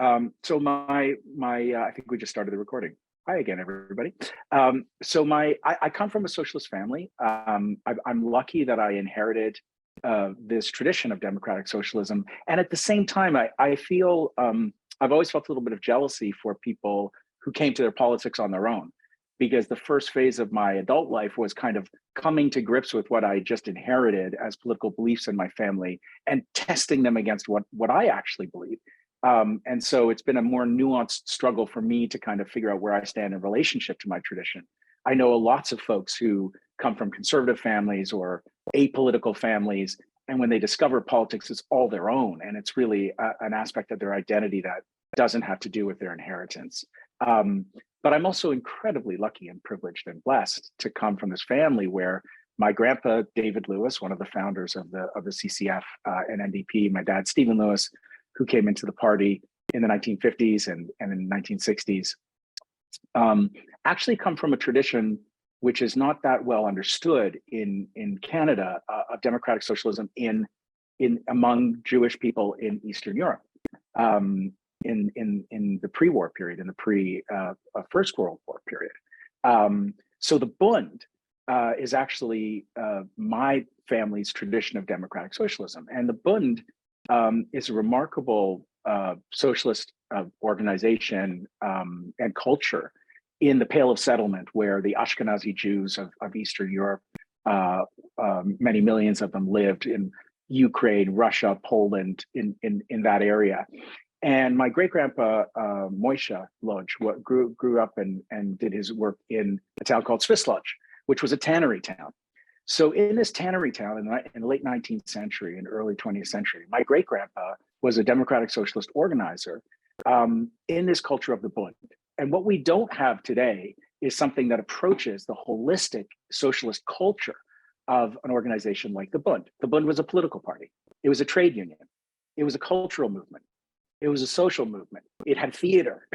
So I think we just started the recording. Hi again, everybody. I come from a socialist family. I'm lucky that I inherited this tradition of democratic socialism. And at the same time, I feel, I've always felt a little bit of jealousy for people who came to their politics on their own, because the first phase of my adult life was kind of coming to grips with what I just inherited as political beliefs in my family and testing them against what I actually believe. And so it's been a more nuanced struggle for me to kind of figure out where I stand in relationship to my tradition. I know lots of folks who come from conservative families or apolitical families, and when they discover politics, it's all their own, and it's really an aspect of their identity that doesn't have to do with their inheritance. But I'm also incredibly lucky and privileged and blessed to come from this family where my grandpa, David Lewis, one of the founders of the CCF and NDP, my dad, Stephen Lewis, who came into the party in the 1950s and in the 1960s, actually come from a tradition which is not that well understood in Canada of democratic socialism among Jewish people in Eastern Europe in the pre-war period, in the First World War period. So the Bund is actually my family's tradition of democratic socialism, and the Bund is a remarkable socialist organization and culture in the Pale of Settlement, where the Ashkenazi Jews of Eastern Europe, many millions of them lived in Ukraine, Russia, Poland, in that area. And my great-grandpa, Moishe Lodge, grew up and did his work in a town called Swisslodge, which was a tannery town. So in this tannery town in the late 19th century and early 20th century, my great-grandpa was a democratic socialist organizer in this culture of the Bund. And what we don't have today is something that approaches the holistic socialist culture of an organization like the Bund. The Bund was a political party. It was a trade union. It was a cultural movement. It was a social movement. It had theater.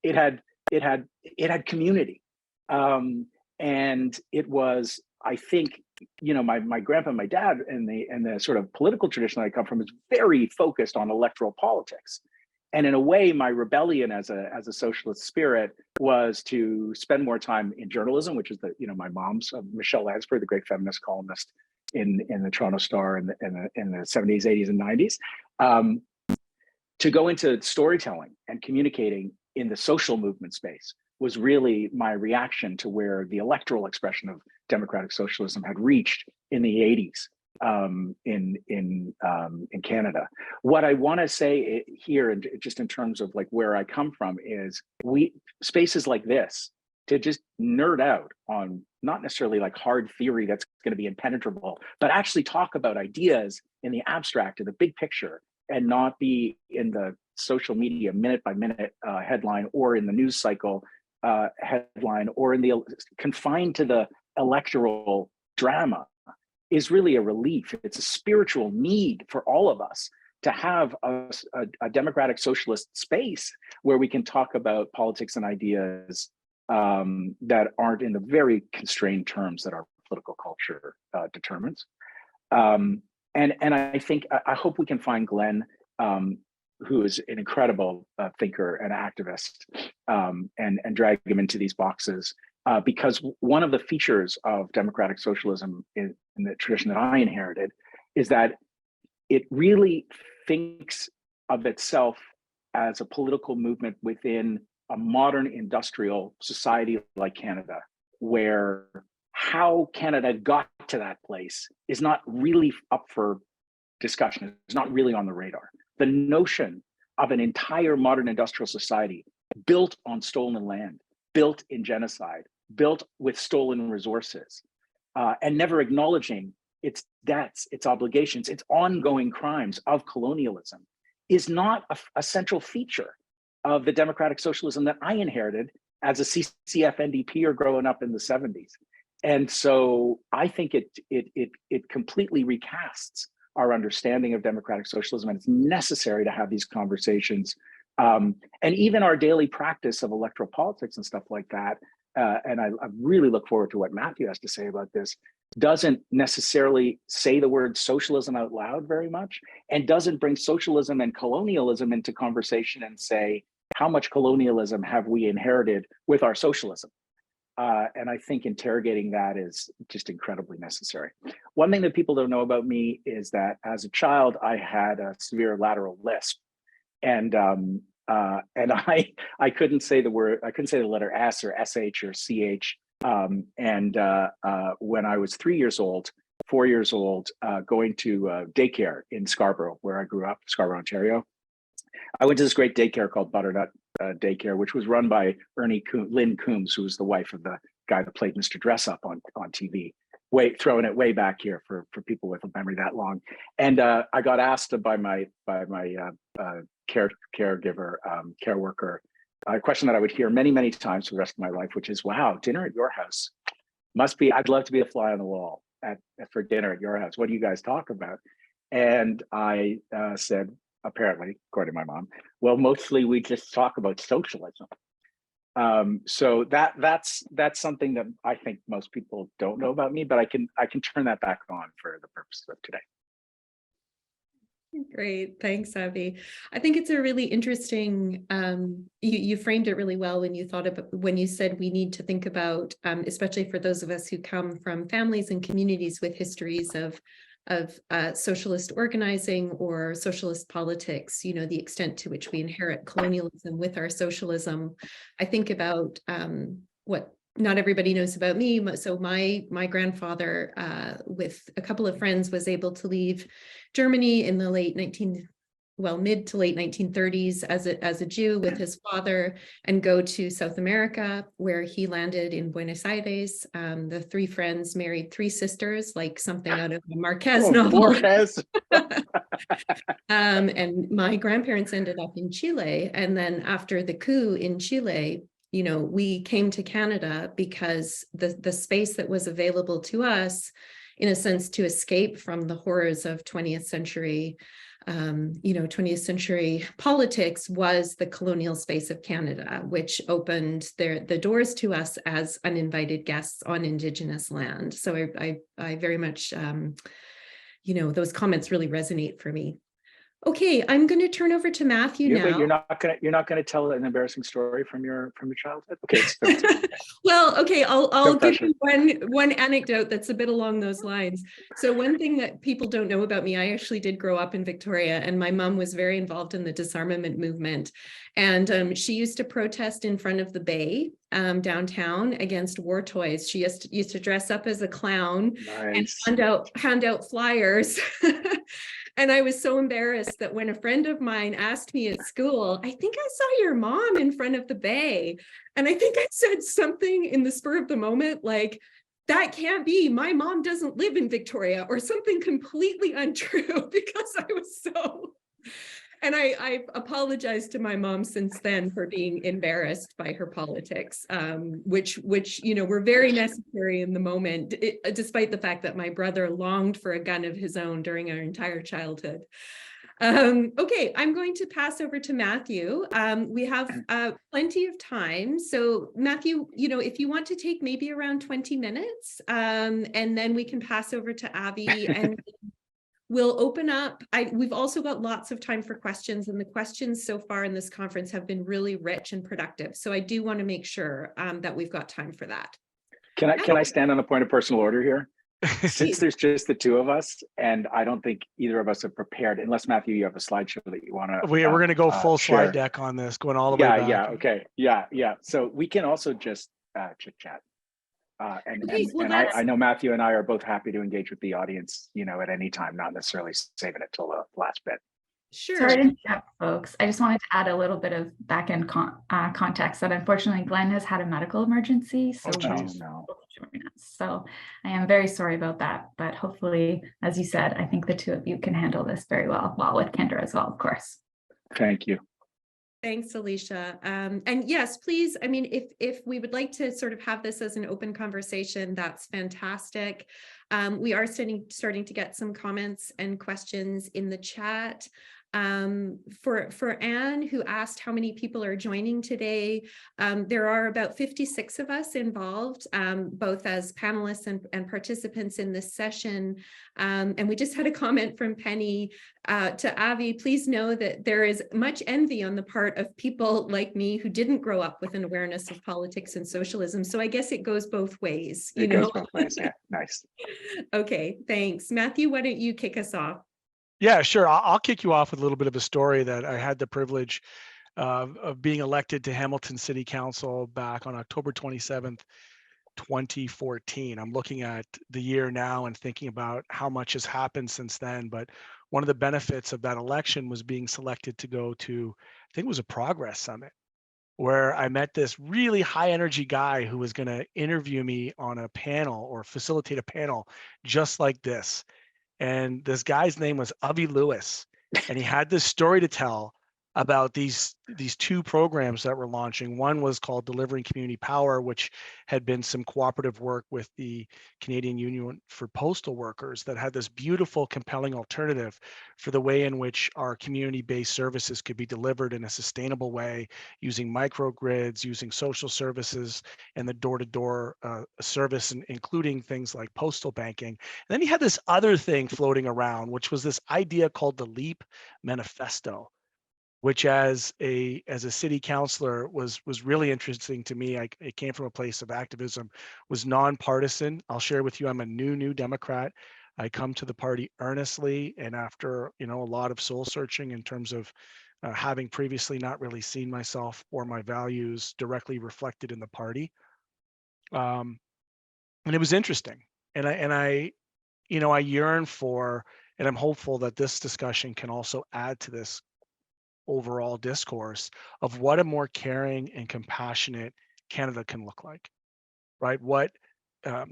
It had community. And it was, I think, my grandpa and my dad and the sort of political tradition that I come from is very focused on electoral politics. And in a way, my rebellion as a socialist spirit was to spend more time in journalism, which is my mom's, Michelle Lansbury, the great feminist columnist in the Toronto Star in the 70s, 80s, and 90s, to go into storytelling and communicating in the social movement space was really my reaction to where the electoral expression of democratic socialism had reached in the 80s in Canada. What I want to say here, and just in terms of like where I come from, is spaces like this to just nerd out on not necessarily like hard theory that's going to be impenetrable, but actually talk about ideas in the abstract, in the big picture, and not be in the social media minute by minute headline, or in the news cycle headline, or in the confined to the electoral drama, is really a relief. It's a spiritual need for all of us to have a democratic socialist space where we can talk about politics and ideas that aren't in the very constrained terms that our political culture determines. And I think, I hope we can find Glenn, who is an incredible thinker and activist, and drag him into these boxes. Because one of the features of democratic socialism in the tradition that I inherited is that it really thinks of itself as a political movement within a modern industrial society like Canada, where how Canada got to that place is not really up for discussion. It's not really on the radar. The notion of an entire modern industrial society built on stolen land, built in genocide, built with stolen resources, and never acknowledging its debts, its obligations, its ongoing crimes of colonialism, is not a central feature of the democratic socialism that I inherited as a CCF NDPer growing up in the 70s. And so I think it completely recasts our understanding of democratic socialism, and it's necessary to have these conversations. And even our daily practice of electoral politics and stuff like that. And I really look forward to what Matthew has to say about this. doesn't necessarily say the word socialism out loud very much, and doesn't bring socialism and colonialism into conversation and say, how much colonialism have we inherited with our socialism? And I think interrogating that is just incredibly necessary. One thing that people don't know about me is that as a child, I had a severe lateral lisp, and I couldn't say the word, I couldn't say the letter S or SH or CH. When I was 3 years old, 4 years old, going to daycare in Scarborough, where I grew up, Scarborough, Ontario, I went to this great daycare called Butternut Daycare, which was run by Lynn Coombs, who was the wife of the guy that played Mr. Dressup on TV. Throwing it way back here for people with a memory that long. And I got asked by my caregiver, care worker, a question that I would hear many, many times for the rest of my life, which is, wow, dinner at your house must be, I'd love to be a fly on the wall for dinner at your house. What do you guys talk about? And I said, apparently, according to my mom, well, mostly we just talk about socialism. So that's something that I think most people don't know about me, but I can turn that back on for the purposes of today. Great, thanks, Abby. I think it's a really interesting. You framed it really well when you thought about, when you said we need to think about, especially for those of us who come from families and communities with histories of socialist organizing or socialist politics, you know, the extent to which we inherit colonialism with our socialism. I think about what not everybody knows about me. So my grandfather, with a couple of friends, was able to leave Germany in the mid to late 1930s as a Jew with his father, and go to South America, where he landed in Buenos Aires. The three friends married three sisters, like something out of a Marquez novel. Marquez. And my grandparents ended up in Chile. And then after the coup in Chile, you know, we came to Canada because the space that was available to us, in a sense, to escape from the horrors of 20th century 20th century politics, was the colonial space of Canada, which opened the doors to us as uninvited guests on Indigenous land. So I very much, those comments really resonate for me. Okay, I'm going to turn over to Matthew now. But you're not gonna tell an embarrassing story from your childhood. Okay. Well, okay, I'll give you one anecdote that's a bit along those lines. So one thing that people don't know about me, I actually did grow up in Victoria, and my mom was very involved in the disarmament movement, and she used to protest in front of the Bay downtown against war toys. She used to dress up as a clown. Nice. And hand out flyers. And I was so embarrassed that when a friend of mine asked me at school, I think I saw your mom in front of the Bay. And I think I said something in the spur of the moment, like, that can't be, my mom doesn't live in Victoria, or something completely untrue, because I was so... And I apologized to my mom since then for being embarrassed by her politics, which were very necessary in the moment, despite the fact that my brother longed for a gun of his own during our entire childhood. Okay, I'm going to pass over to Matthew. We have plenty of time. So Matthew, if you want to take maybe around 20 minutes, and then we can pass over to Abby, and we'll open up. We've also got lots of time for questions, and the questions so far in this conference have been really rich and productive. So I do want to make sure that we've got time for that. Can I stand on a point of personal order here? Since there's just the two of us, and I don't think either of us are prepared, unless Matthew, you have a slideshow that you want to. We're going to go full slide deck on this, going all the way back. Yeah, okay, yeah. So we can also just chit chat. I know Matthew and I are both happy to engage with the audience, at any time, not necessarily saving it till the last bit. Sure. Sorry to interrupt, folks. I just wanted to add a little bit of back-end context that unfortunately Glenn has had a medical emergency, so So I am very sorry about that, but hopefully, as you said, I think the two of you can handle this very well with Kendra as well, of course. Thank you. Thanks, Alicia. And yes, please, I mean, if we would like to sort of have this as an open conversation, that's fantastic. We are starting to get some comments and questions in the chat. For Anne, who asked how many people are joining today, there are about 56 of us involved, both as panelists and participants in this session. And we just had a comment from Penny to Avi. Please know that there is much envy on the part of people like me who didn't grow up with an awareness of politics and socialism. So I guess it goes both ways. It goes both ways. Yeah, nice. Okay, thanks. Matthew, why don't you kick us off? Yeah, sure. I'll kick you off with a little bit of a story that I had the privilege of being elected to Hamilton City Council back on October 27th, 2014. I'm looking at the year now and thinking about how much has happened since then. But one of the benefits of that election was being selected to go to, I think it was a Progress Summit, where I met this really high energy guy who was going to interview me on a panel or facilitate a panel just like this. And this guy's name was Avi Lewis, and he had this story to tell about these two programs that were launching. One was called Delivering Community Power, which had been some cooperative work with the Canadian Union for Postal Workers that had this beautiful, compelling alternative for the way in which our community-based services could be delivered in a sustainable way, using microgrids, using social services, and the door-to-door service, including things like postal banking. And then he had this other thing floating around, which was this idea called the LEAP Manifesto, which as a city councilor was really interesting to me. It came from a place of activism, was nonpartisan. I'll share with you, I'm a new Democrat. I come to the party earnestly, and after a lot of soul searching in terms of having previously not really seen myself or my values directly reflected in the party. And it was interesting, and I yearn for, and I'm hopeful that this discussion can also add to this overall discourse of what a more caring and compassionate Canada can look like, right? What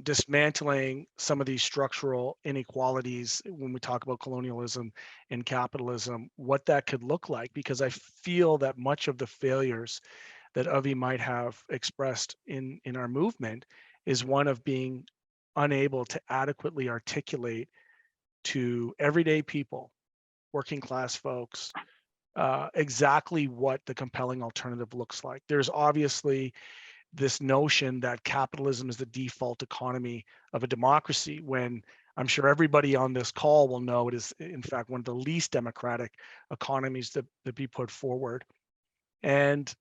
dismantling some of these structural inequalities when we talk about colonialism and capitalism, what that could look like, because I feel that much of the failures that Avi might have expressed in our movement is one of being unable to adequately articulate to everyday people, working class folks, exactly what the compelling alternative looks like. There's obviously this notion that capitalism is the default economy of a democracy, when I'm sure everybody on this call will know it is in fact one of the least democratic economies that be put forward. And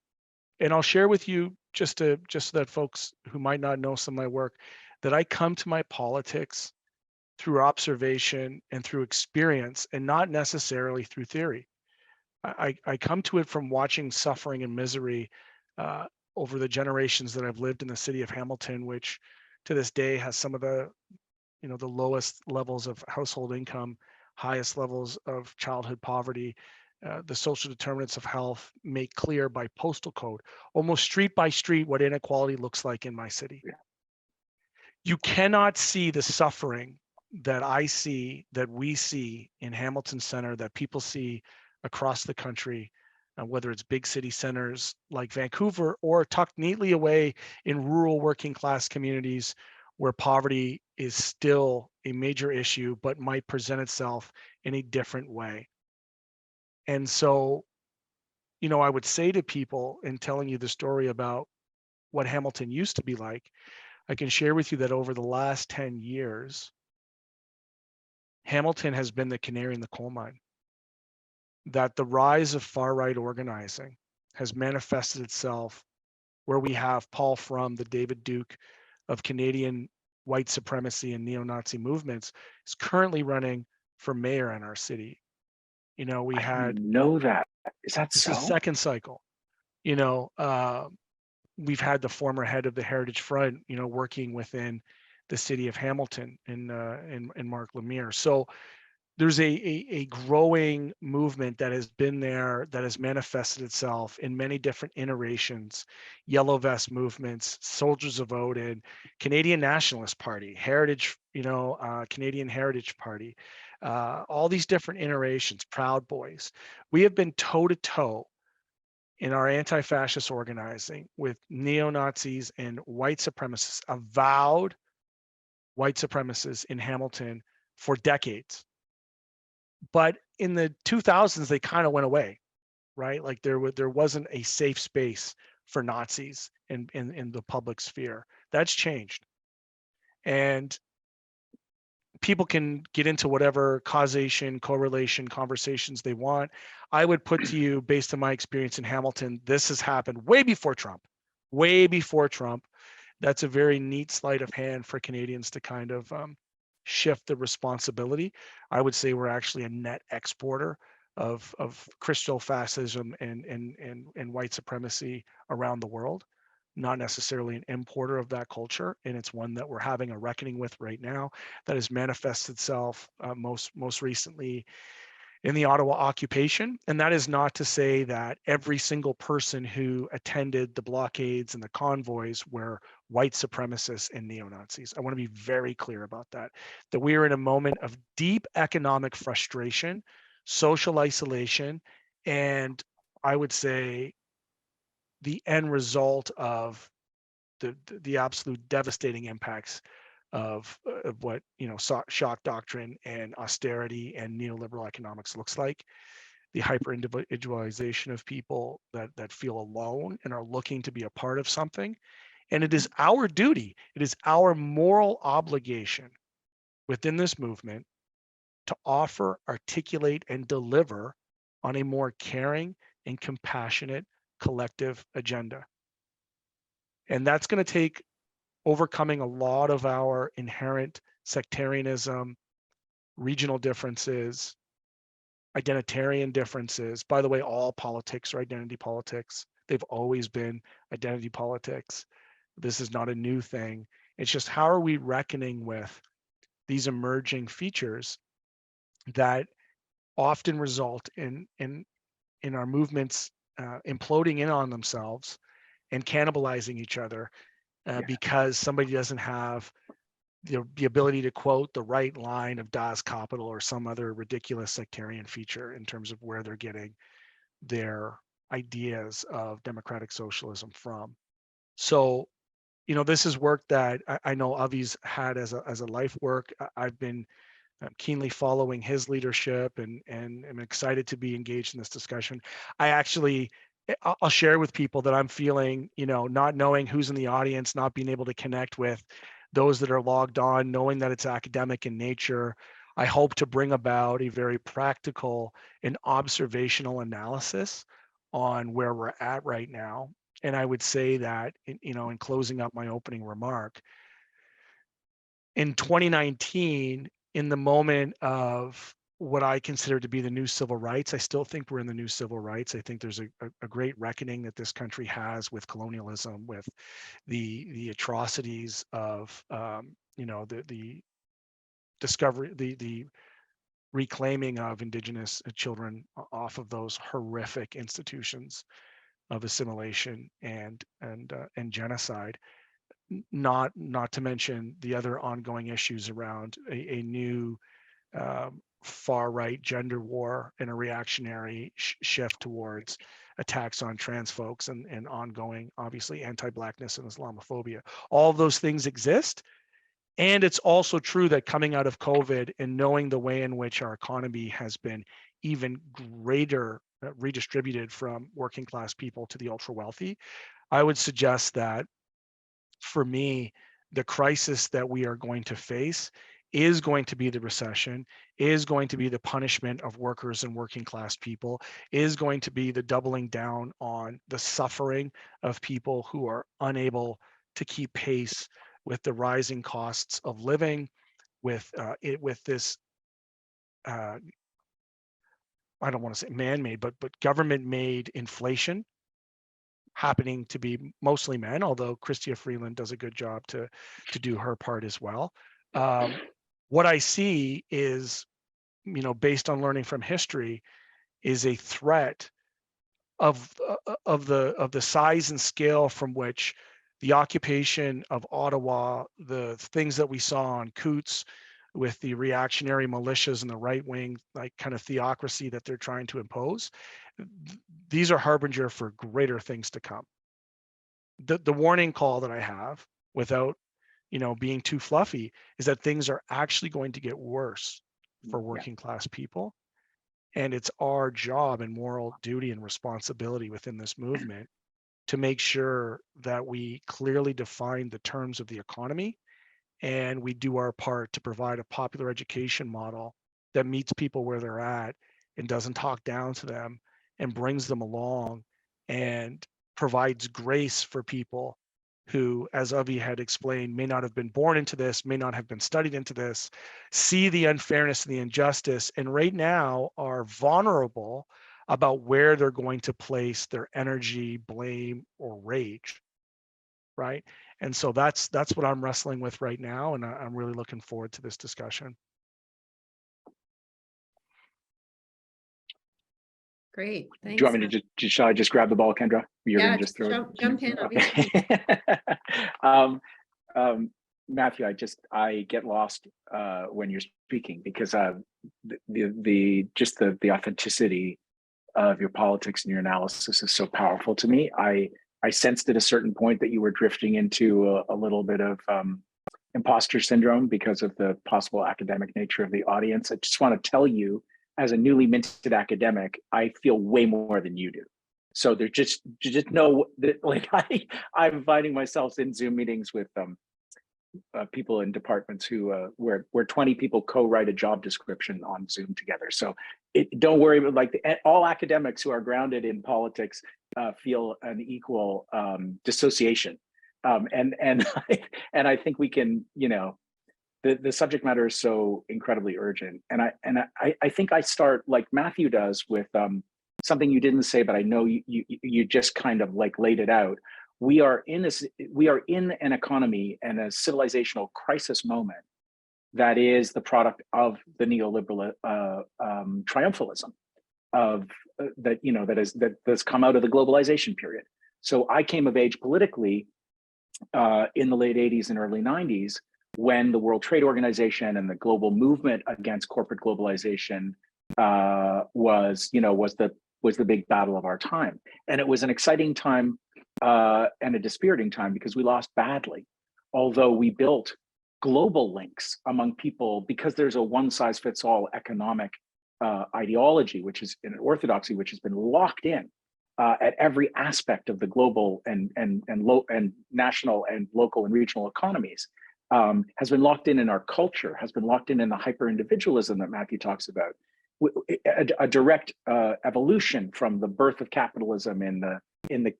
I'll share with you, just so that folks who might not know some of my work, that I come to my politics through observation and through experience, and not necessarily through theory. I come to it from watching suffering and misery over the generations that I've lived in the city of Hamilton, which to this day has some of the lowest levels of household income, highest levels of childhood poverty, the social determinants of health made clear by postal code, almost street by street, what inequality looks like in my city. Yeah. You cannot see the suffering that I see, that we see in Hamilton Center, that people see across the country, whether it's big city centers like Vancouver or tucked neatly away in rural working class communities where poverty is still a major issue, but might present itself in a different way. And so, I would say to people, in telling you the story about what Hamilton used to be like, I can share with you that over the last 10 years, Hamilton has been the canary in the coal mine. That the rise of far-right organizing has manifested itself where we have Paul Frum, the David Duke of Canadian white supremacy and neo-Nazi movements, is currently running for mayor in our city. We had know that. Is that so? The second cycle. We've had the former head of the Heritage Front, working within the city of Hamilton in Mark Lemire. So there's a growing movement that has been there, that has manifested itself in many different iterations: yellow vest movements, Soldiers of Odin, Canadian Nationalist Party, Heritage, Canadian Heritage Party, all these different iterations, Proud Boys. We have been toe to toe in our anti-fascist organizing with neo-Nazis and white supremacists, avowed white supremacists in Hamilton for decades. But in the 2000s, they kind of went away, right? Like there wasn't a safe space for Nazis in the public sphere. That's changed. And people can get into whatever causation, correlation conversations they want. I would put to you, based on my experience in Hamilton, this has happened way before Trump, way before Trump. That's a very neat sleight of hand for Canadians to kind of shift the responsibility. I would say we're actually a net exporter of crystal fascism and white supremacy around the world, not necessarily an importer of that culture. And it's one that we're having a reckoning with right now that has manifested itself most recently in the Ottawa occupation. And that is not to say that every single person who attended the blockades and the convoys were white supremacists and neo-Nazis. I want to be very clear about that we are in a moment of deep economic frustration, social isolation, and I would say the end result of the absolute devastating impacts of what shock doctrine and austerity and neoliberal economics looks like. The hyper individualization of people that feel alone and are looking to be a part of something. And it is our duty, it is our moral obligation within this movement to offer, articulate, and deliver on a more caring and compassionate collective agenda. And that's going to take overcoming a lot of our inherent sectarianism, regional differences, identitarian differences. By the way, all politics are identity politics. They've always been identity politics. This is not a new thing. It's just how are we reckoning with these emerging features that often result in our movements imploding in on themselves and cannibalizing each other because somebody doesn't have the ability to quote the right line of Das Kapital or some other ridiculous sectarian feature in terms of where they're getting their ideas of democratic socialism from. So, this is work that I know Avi's had as a life work. I've been keenly following his leadership and I'm excited to be engaged in this discussion. I'll share with people that I'm feeling, not knowing who's in the audience, not being able to connect with those that are logged on, knowing that it's academic in nature. I hope to bring about a very practical and observational analysis on where we're at right now. And I would say that, in closing up my opening remark, in 2019, in the moment of what I consider to be the new civil rights, I still think we're in the new civil rights. I think there's a great reckoning that this country has with colonialism, with the atrocities of the discovery, the reclaiming of Indigenous children off of those horrific institutions of assimilation and genocide. Not to mention the other ongoing issues around a new far-right gender war and a reactionary shift towards attacks on trans folks and ongoing, obviously, anti-Blackness and Islamophobia. All of those things exist. And it's also true that coming out of COVID and knowing the way in which our economy has been even greater redistributed from working class people to the ultra wealthy, I would suggest that for me, the crisis that we are going to face is going to be the recession, is going to be the punishment of workers and working class people, is going to be the doubling down on the suffering of people who are unable to keep pace with the rising costs of living, with this I don't want to say man-made, but government-made inflation happening to be mostly men, although Chrystia Freeland does a good job to do her part as well. What I see is, based on learning from history, is a threat of the size and scale from which the occupation of Ottawa, the things that we saw on Coots with the reactionary militias and the right wing, like kind of theocracy that they're trying to impose, these are harbinger for greater things to come. The warning call that I have, without being too fluffy, is that things are actually going to get worse for working class people. And it's our job and moral duty and responsibility within this movement to make sure that we clearly define the terms of the economy, and we do our part to provide a popular education model that meets people where they're at and doesn't talk down to them and brings them along and provides grace for people who, as Avi had explained, may not have been born into this, may not have been studied into this, see the unfairness and the injustice, and right now are vulnerable about where they're going to place their energy, blame, or rage, right? And so that's what I'm wrestling with right now, and I'm really looking forward to this discussion. Great, thanks. Do you want me to shall I just grab the ball, Kendra? You're Yeah, gonna just throw jump in. Okay. Matthew, I get lost when you're speaking, because the authenticity of your politics and your analysis is so powerful to me. I sensed at a certain point that you were drifting into a little bit of imposter syndrome because of the possible academic nature of the audience. I just want to tell you, as a newly minted academic, I feel way more than you do. So there's just know that, like, I'm finding myself in Zoom meetings with people in departments who where 20 people co-write a job description on Zoom together. So don't worry about, like, all academics who are grounded in politics feel an equal dissociation, and I think we can, you know, the subject matter is so incredibly urgent, and I think I start like Matthew does with something you didn't say, but I know you just kind of like laid it out. We are in an economy and a civilizational crisis moment that is the product of the neoliberal triumphalism of that's come out of the globalization period. So I came of age politically in the late 80s and early 90s, when the World Trade Organization and the global movement against corporate globalization was the big battle of our time. And it was an exciting time and a dispiriting time, because we lost badly, although we built global links among people, because there's a one-size-fits-all economic ideology, which is an orthodoxy, which has been locked in at every aspect of the global and national and local and regional economies, has been locked in our culture, has been locked in the hyper-individualism that Matthew talks about, a direct evolution from the birth of capitalism in the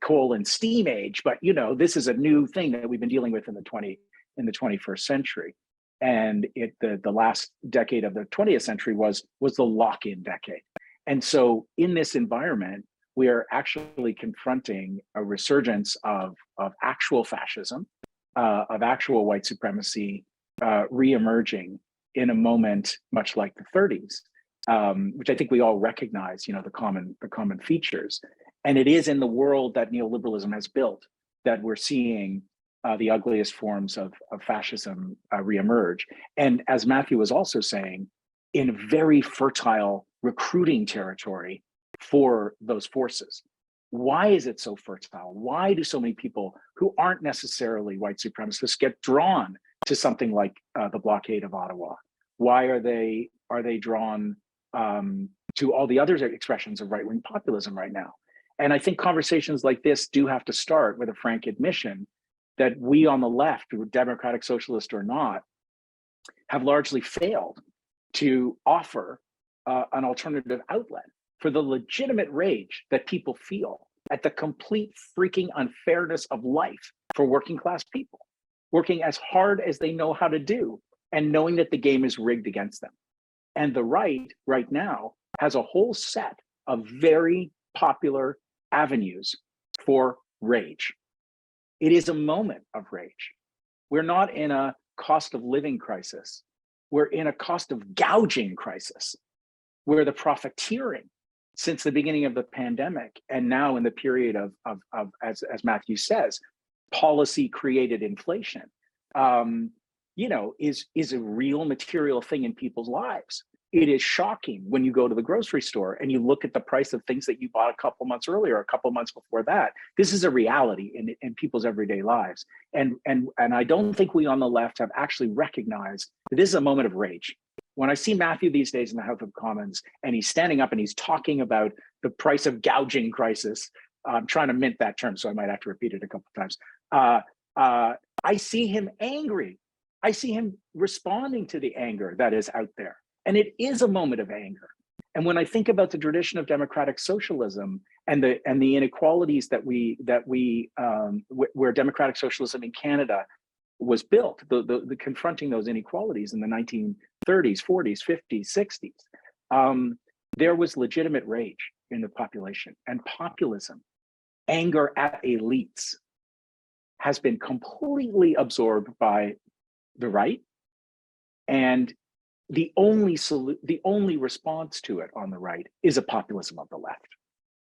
coal and steam age. But this is a new thing that we've been dealing with in the 21st century, and the last decade of the 20th century was the lock-in decade. And so in this environment, we are actually confronting a resurgence of actual fascism, of actual white supremacy, re-emerging in a moment much like the 30s, which I think we all recognize, the common features. And it is in the world that neoliberalism has built that we're seeing the ugliest forms of fascism reemerge. And as Matthew was also saying, in very fertile recruiting territory for those forces. Why is it so fertile? Why do so many people who aren't necessarily white supremacists get drawn to something like the blockade of Ottawa? Why are they drawn to all the other expressions of right-wing populism right now? And I think conversations like this do have to start with a frank admission that we on the left, democratic, socialist or not, have largely failed to offer an alternative outlet for the legitimate rage that people feel at the complete freaking unfairness of life for working class people, working as hard as they know how to do and knowing that the game is rigged against them. And the right now has a whole set of very popular avenues for rage. It is a moment of rage. We're not in a cost of living crisis. We're in a cost of gouging crisis, where the profiteering since the beginning of the pandemic and now in the period of as Matthew says, policy created inflation, is a real material thing in people's lives. It is shocking when you go to the grocery store and you look at the price of things that you bought a couple months earlier, a couple months before that. This is a reality in people's everyday lives. And I don't think we on the left have actually recognized that this is a moment of rage. When I see Matthew these days in the House of Commons, and he's standing up and he's talking about the price of gouging crisis, I'm trying to mint that term, so I might have to repeat it a couple of times. I see him angry. I see him responding to the anger that is out there. And it is a moment of anger. And when I think about the tradition of democratic socialism and the inequalities where democratic socialism in Canada was built, the confronting those inequalities in the 1930s, 40s, 50s, 60s, there was legitimate rage in the population, and populism, anger at elites, has been completely absorbed by the right, and the only response to it on the right is a populism of the left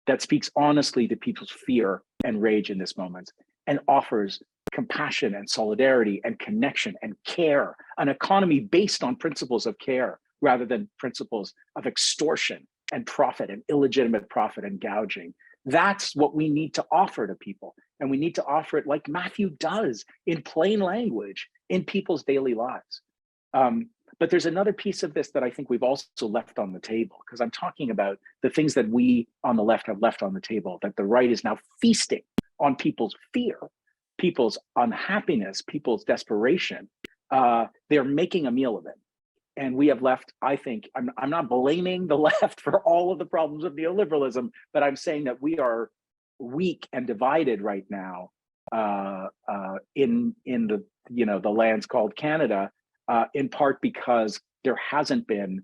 that speaks honestly to people's fear and rage in this moment and offers compassion and solidarity and connection and care, an economy based on principles of care rather than principles of extortion and profit and illegitimate profit and gouging. That's what we need to offer to people. And we need to offer it like Matthew does, in plain language, in people's daily lives. But there's another piece of this that I think we've also left on the table, because I'm talking about the things that we on the left have left on the table, that the right is now feasting on people's fear, people's unhappiness, people's desperation. They're making a meal of it. And we have left, I think, I'm not blaming the left for all of the problems of neoliberalism, but I'm saying that we are weak and divided right now in the lands called Canada, in part because there hasn't been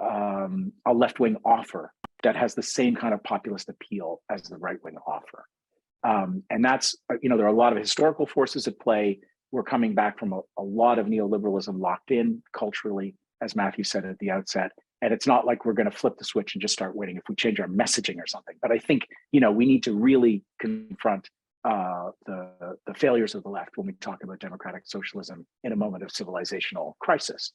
a left-wing offer that has the same kind of populist appeal as the right-wing offer. And that's, there are a lot of historical forces at play. We're coming back from a lot of neoliberalism locked in culturally, as Matthew said at the outset. And it's not like we're going to flip the switch and just start winning if we change our messaging or something. But I think, we need to really confront the failures of the left when we talk about democratic socialism in a moment of civilizational crisis.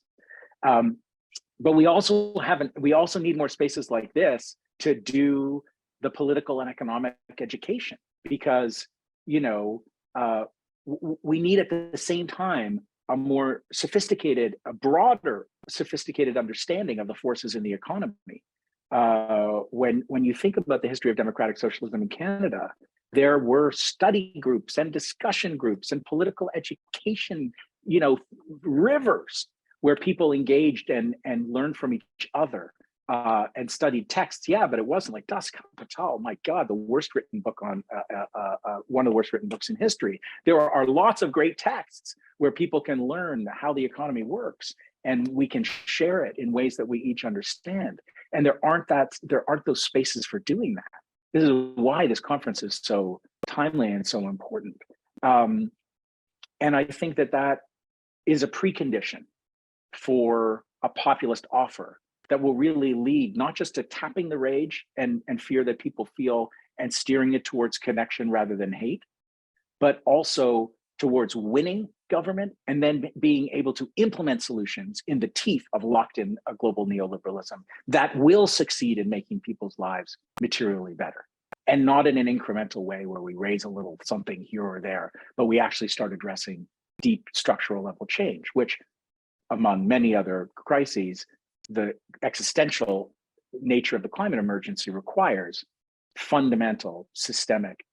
But we also need more spaces like this to do the political and economic education, because, we need at the same time a more sophisticated, a broader sophisticated understanding of the forces in the economy. When you think about the history of democratic socialism in Canada, there were study groups and discussion groups and political education, rivers where people engaged and learned from each other and studied texts. Yeah, but it wasn't like Das Kapital, my God, the worst written book on one of the worst written books in history. There are lots of great texts where people can learn how the economy works, and we can share it in ways that we each understand. And there aren't those spaces for doing that. This is why this conference is so timely and so important. And I think that is a precondition for a populist offer that will really lead not just to tapping the rage and fear that people feel and steering it towards connection rather than hate, but also towards winning government and then being able to implement solutions in the teeth of locked-in global neoliberalism that will succeed in making people's lives materially better. And not in an incremental way where we raise a little something here or there, but we actually start addressing deep structural level change, which, among many other crises, the existential nature of the climate emergency requires fundamental, systemic,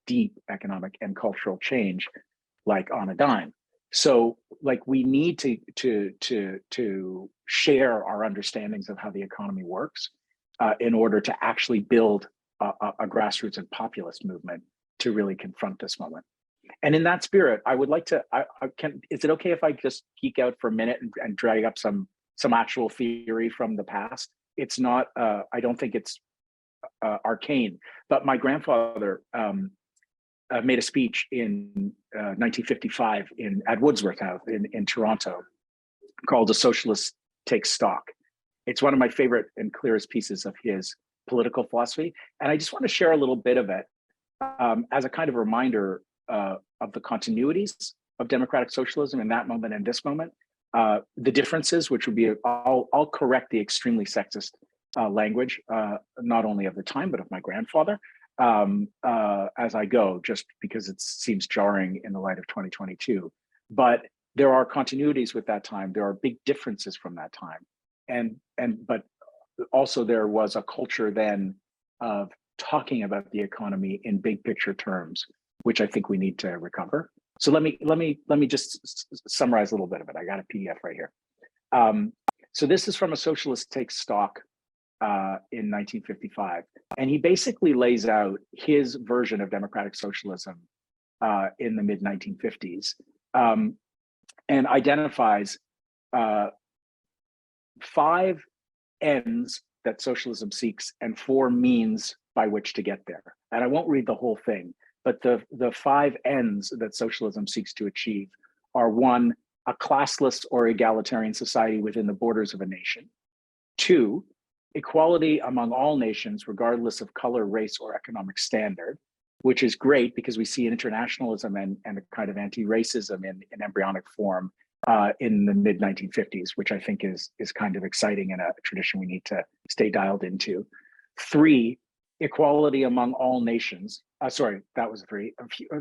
deep economic and cultural change, like on a dime. So, we need to share our understandings of how the economy works in order to actually build a grassroots and populist movement to really confront this moment. And in that spirit, I would like to, is it okay if I just geek out for a minute and drag up some actual theory from the past? It's not, I don't think it's arcane, but my grandfather made a speech in 1955 at Wordsworth House in Toronto called "The Socialist Takes Stock." It's one of my favorite and clearest pieces of his political philosophy. And I just want to share a little bit of it as a kind of reminder of the continuities of democratic socialism in that moment and this moment, the differences, which would be, I'll correct the extremely sexist language, not only of the time, but of my grandfather as I go, just because it seems jarring in the light of 2022. But there are continuities with that time. There are big differences from that time. But also there was a culture then of talking about the economy in big picture terms, which I think we need to recover. So let me just summarize a little bit of it. I got a PDF right here. So this is from A Socialist Takes Stock in 1955. And he basically lays out his version of democratic socialism in the mid 1950s and identifies 5 ends that socialism seeks and 4 means by which to get there. And I won't read the whole thing, but the 5 ends that socialism seeks to achieve are: 1, a classless or egalitarian society within the borders of a nation; 2, equality among all nations, regardless of color, race, or economic standard, which is great because we see internationalism and a kind of anti-racism in embryonic form in the mid 1950s, which I think is kind of exciting and a tradition we need to stay dialed into. 3, equality among all nations. Sorry, that was 3.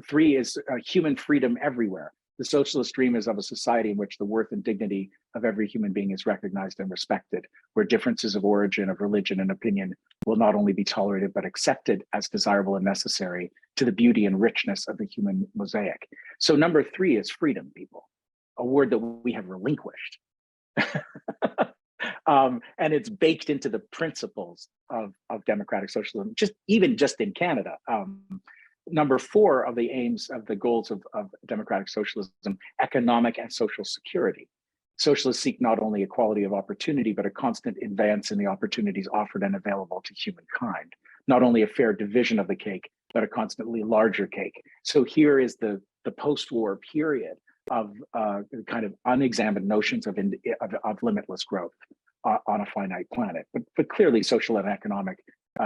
3 is human freedom everywhere. The socialist dream is of a society in which the worth and dignity of every human being is recognized and respected, where differences of origin, of religion, and opinion will not only be tolerated, but accepted as desirable and necessary to the beauty and richness of the human mosaic. So number 3 is freedom, people, a word that we have relinquished. And it's baked into the principles of democratic socialism, just in Canada. Number 4 of the aims of the goals of democratic socialism: economic and social security. Socialists seek not only equality of opportunity, but a constant advance in the opportunities offered and available to humankind. Not only a fair division of the cake, but a constantly larger cake. So here is the post-war period of kind of unexamined notions of limitless growth on a finite planet, but clearly social and economic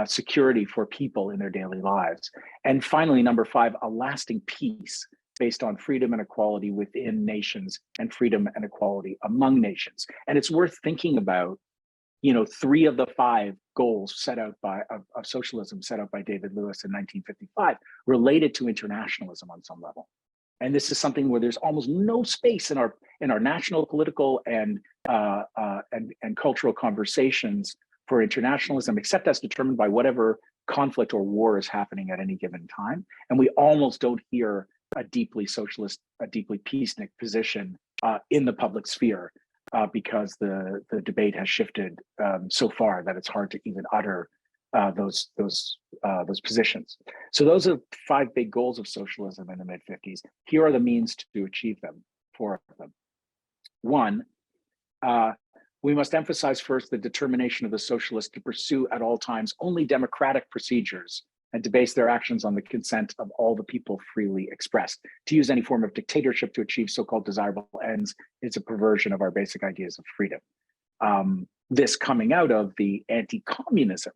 security for people in their daily lives. And finally, number 5, a lasting peace based on freedom and equality within nations and freedom and equality among nations. And it's worth thinking about, 3 of the 5 goals set out of socialism set out by David Lewis in 1955 related to internationalism on some level. And this is something where there's almost no space in our national, political, and cultural conversations for internationalism, except as determined by whatever conflict or war is happening at any given time. And we almost don't hear a deeply socialist, a deeply peacenik position in the public sphere because the debate has shifted so far that it's hard to even utter those positions. So those are 5 big goals of socialism in the mid 50s. Here are the means to achieve them, 4 of them. 1, we must emphasize first the determination of the socialists to pursue at all times only democratic procedures and to base their actions on the consent of all the people freely expressed. To use any form of dictatorship to achieve so-called desirable ends is a perversion of our basic ideas of freedom. This coming out of the anti-communism,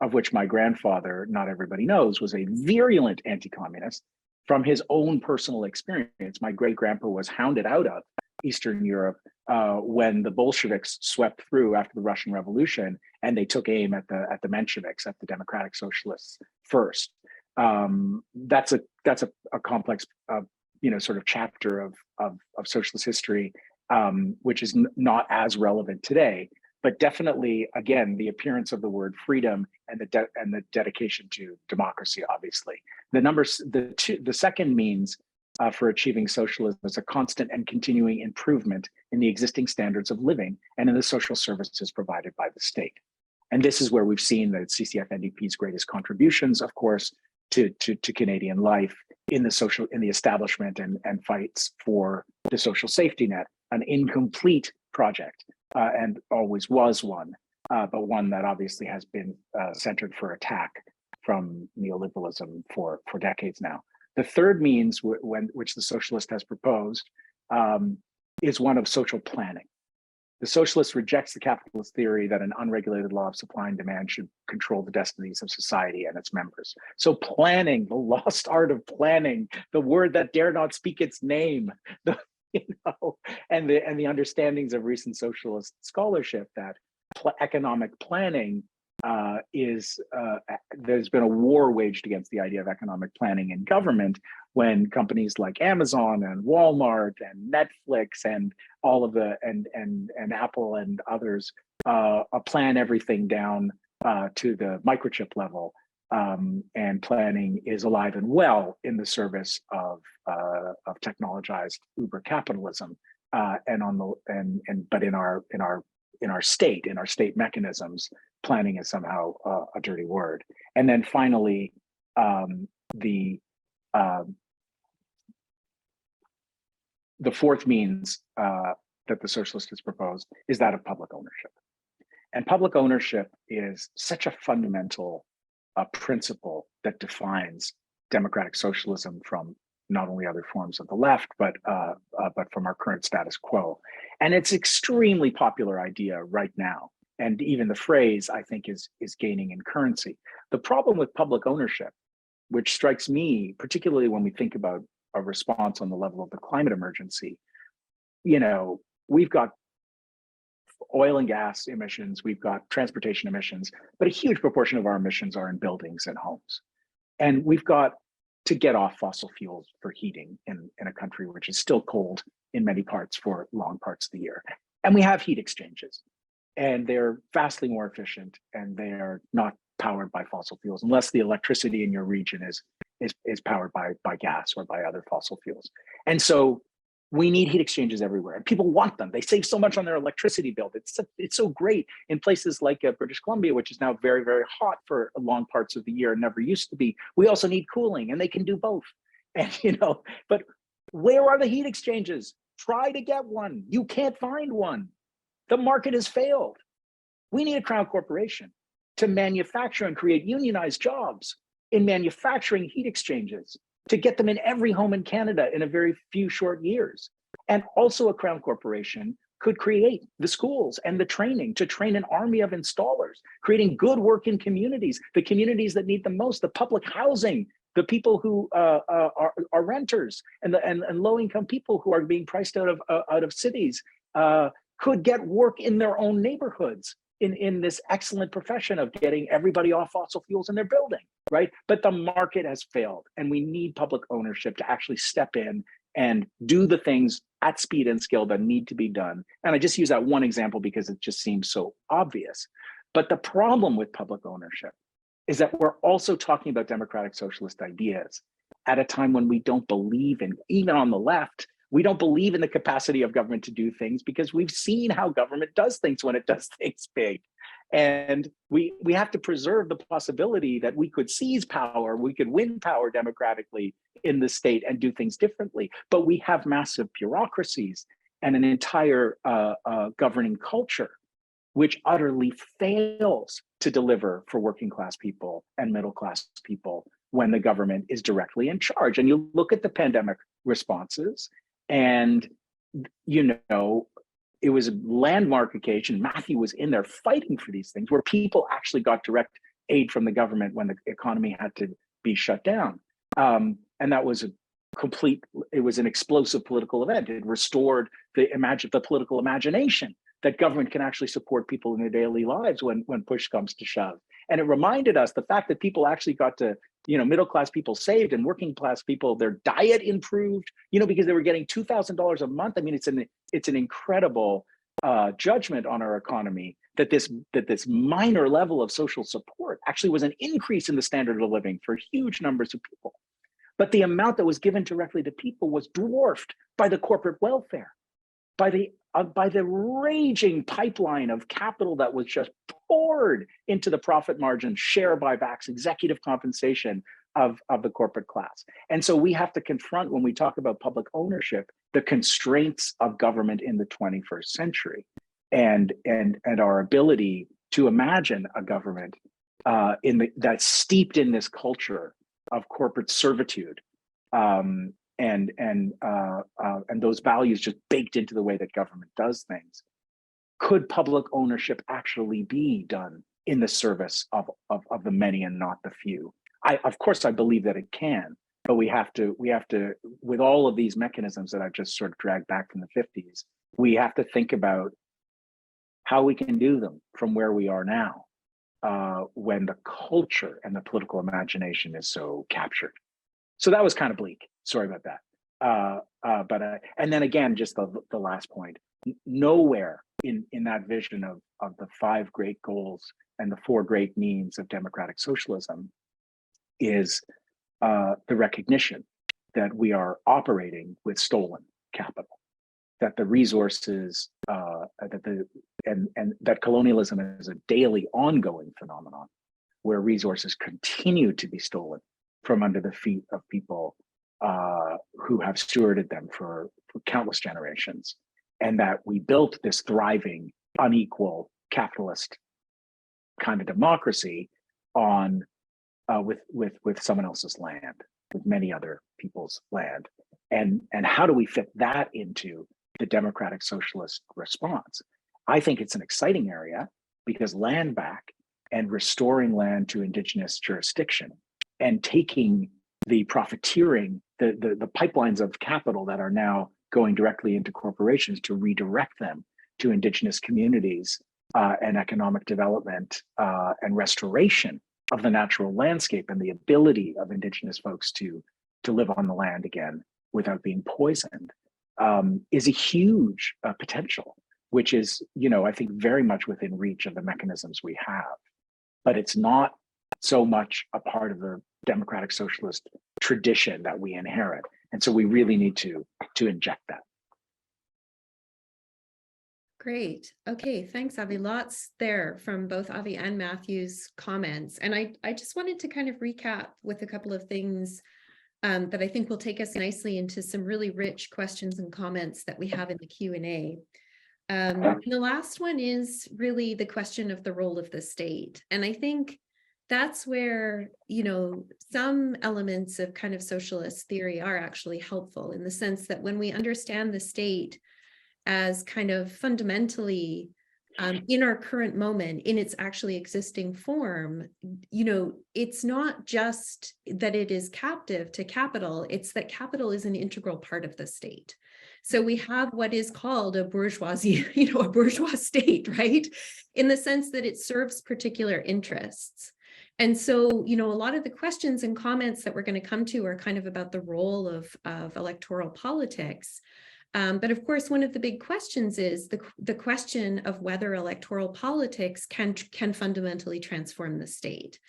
of which my grandfather, not everybody knows, was a virulent anti-communist from his own personal experience. My great-grandpa was hounded out of Eastern Europe when the Bolsheviks swept through after the Russian Revolution, and they took aim at the Mensheviks, at the democratic socialists first. That's a complex, sort of chapter of socialist history, which is not as relevant today. But definitely, again, the appearance of the word freedom and the dedication to democracy. Obviously, the second means for achieving socialism is a constant and continuing improvement in the existing standards of living and in the social services provided by the state. And this is where we've seen that CCF-NDP's greatest contributions, of course, to Canadian life in the establishment and fights for the social safety net, an incomplete project. And always was one, but one that obviously has been centered for attack from neoliberalism for decades now. The third means which the socialist has proposed is one of social planning. The socialist rejects the capitalist theory that an unregulated law of supply and demand should control the destinies of society and its members. So planning, the lost art of planning, the word that dare not speak its name, and the understandings of recent socialist scholarship that economic planning there's been a war waged against the idea of economic planning in government when companies like Amazon and Walmart and Netflix and all of the and Apple and others plan everything down to the microchip level, and planning is alive and well in the service of technologized uber capitalism, but in our state mechanisms, planning is somehow a dirty word. And then finally, the fourth means that the socialists proposed is that of public ownership. And public ownership is such a fundamental principle that defines democratic socialism from not only other forms of the left, but from our current status quo. And it's extremely popular idea right now. And even the phrase, I think, is gaining in currency. The problem with public ownership, which strikes me, particularly when we think about a response on the level of the climate emergency, we've got oil and gas emissions, we've got transportation emissions, but a huge proportion of our emissions are in buildings and homes. And we've got to get off fossil fuels for heating in a country which is still cold in many parts for long parts of the year. And we have heat exchangers, and they're vastly more efficient, and they are not powered by fossil fuels, unless the electricity in your region is powered by gas or by other fossil fuels. And so we need heat exchangers everywhere, and people want them. They save so much on their electricity bill. It's so great in places like British Columbia, which is now very, very hot for long parts of the year and never used to be. We also need cooling, and they can do both. And but where are the heat exchangers? Try to get one. You can't find one. The market has failed. We need a crown corporation to manufacture and create unionized jobs in manufacturing heat exchangers, to get them in every home in Canada in a very few short years. And also a crown corporation could create the schools and the training to train an army of installers, creating good work in communities, the communities that need the most, the public housing, the people who are renters, and low-income people who are being priced out of cities could get work in their own neighborhoods in this excellent profession of getting everybody off fossil fuels in their building, right? But the market has failed, and we need public ownership to actually step in and do the things at speed and skill that need to be done. And I just use that one example because it just seems so obvious. But the problem with public ownership is that we're also talking about democratic socialist ideas at a time when we don't believe in, even on the left, we don't believe in the capacity of government to do things because we've seen how government does things when it does things big. And we have to preserve the possibility that we could seize power, we could win power democratically in the state and do things differently. But we have massive bureaucracies and an entire governing culture which utterly fails to deliver for working class people and middle class people when the government is directly in charge. And you look at the pandemic responses, and it was a landmark occasion. Matthew was in there fighting for these things where people actually got direct aid from the government when the economy had to be shut down. And that was it was an explosive political event. It restored the political imagination that government can actually support people in their daily lives when push comes to shove. And it reminded us the fact that people actually got to, middle class people saved and working class people, their diet improved, because they were getting $2,000 a month. I mean, it's an incredible judgment on our economy that this minor level of social support actually was an increase in the standard of living for huge numbers of people. But the amount that was given directly to people was dwarfed by the corporate welfare, by the raging pipeline of capital that was just poured into the profit margin, share buybacks, executive compensation of the corporate class. And so we have to confront, when we talk about public ownership, the constraints of government in the 21st century and our ability to imagine a government that's steeped in this culture of corporate servitude, and those values just baked into the way that government does things. Could public ownership actually be done in the service of the many and not the few? Of course, I believe that it can, but we have to, with all of these mechanisms that I've just sort of dragged back from the 50s, we have to think about how we can do them from where we are now. when the culture and the political imagination is so captured. So that was kind of bleak. Sorry about that. And then again, just the last point, nowhere in that vision of the 5 great goals and the 4 great means of democratic socialism is the recognition that we are operating with stolen capital, that the resources, and that colonialism is a daily ongoing phenomenon where resources continue to be stolen from under the feet of people who have stewarded them for countless generations, and that we built this thriving, unequal, capitalist kind of democracy on with someone else's land, with many other people's land, and how do we fit that into the democratic socialist response? I think it's an exciting area because land back and restoring land to Indigenous jurisdiction and taking the profiteering, the pipelines of capital that are now going directly into corporations to redirect them to Indigenous communities and economic development and restoration of the natural landscape and the ability of Indigenous folks to live on the land again without being poisoned is a huge potential, which is, I think very much within reach of the mechanisms we have, but it's not so much a part of the democratic socialist tradition that we inherit. And so we really need to inject that. Great. Okay, thanks, Avi. Lots there from both Avi and Matthew's comments. And I just wanted to kind of recap with a couple of things that I think will take us nicely into some really rich questions and comments that we have in the Q&A. The last one is really the question of the role of the state. And I think that's where, some elements of kind of socialist theory are actually helpful in the sense that when we understand the state as kind of fundamentally in our current moment, in its actually existing form, it's not just that it is captive to capital, it's that capital is an integral part of the state. So we have what is called a bourgeoisie, a bourgeois state, right? In the sense that it serves particular interests. And so, a lot of the questions and comments that we're going to come to are kind of about the role of electoral politics. But of course, one of the big questions is the question of whether electoral politics can fundamentally transform the state.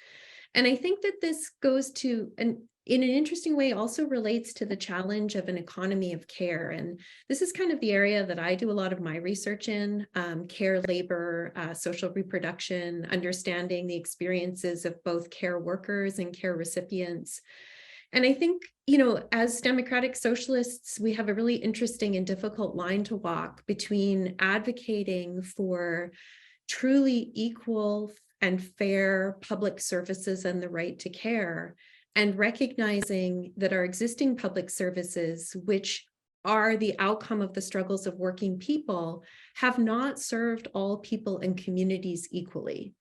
And I think that this goes to, in an interesting way, also relates to the challenge of an economy of care. And this is kind of the area that I do a lot of my research in, care, labor, social reproduction, understanding the experiences of both care workers and care recipients. And I think, as democratic socialists, we have a really interesting and difficult line to walk between advocating for truly equal and fair public services and the right to care, and recognizing that our existing public services, which are the outcome of the struggles of working people, have not served all people and communities equally.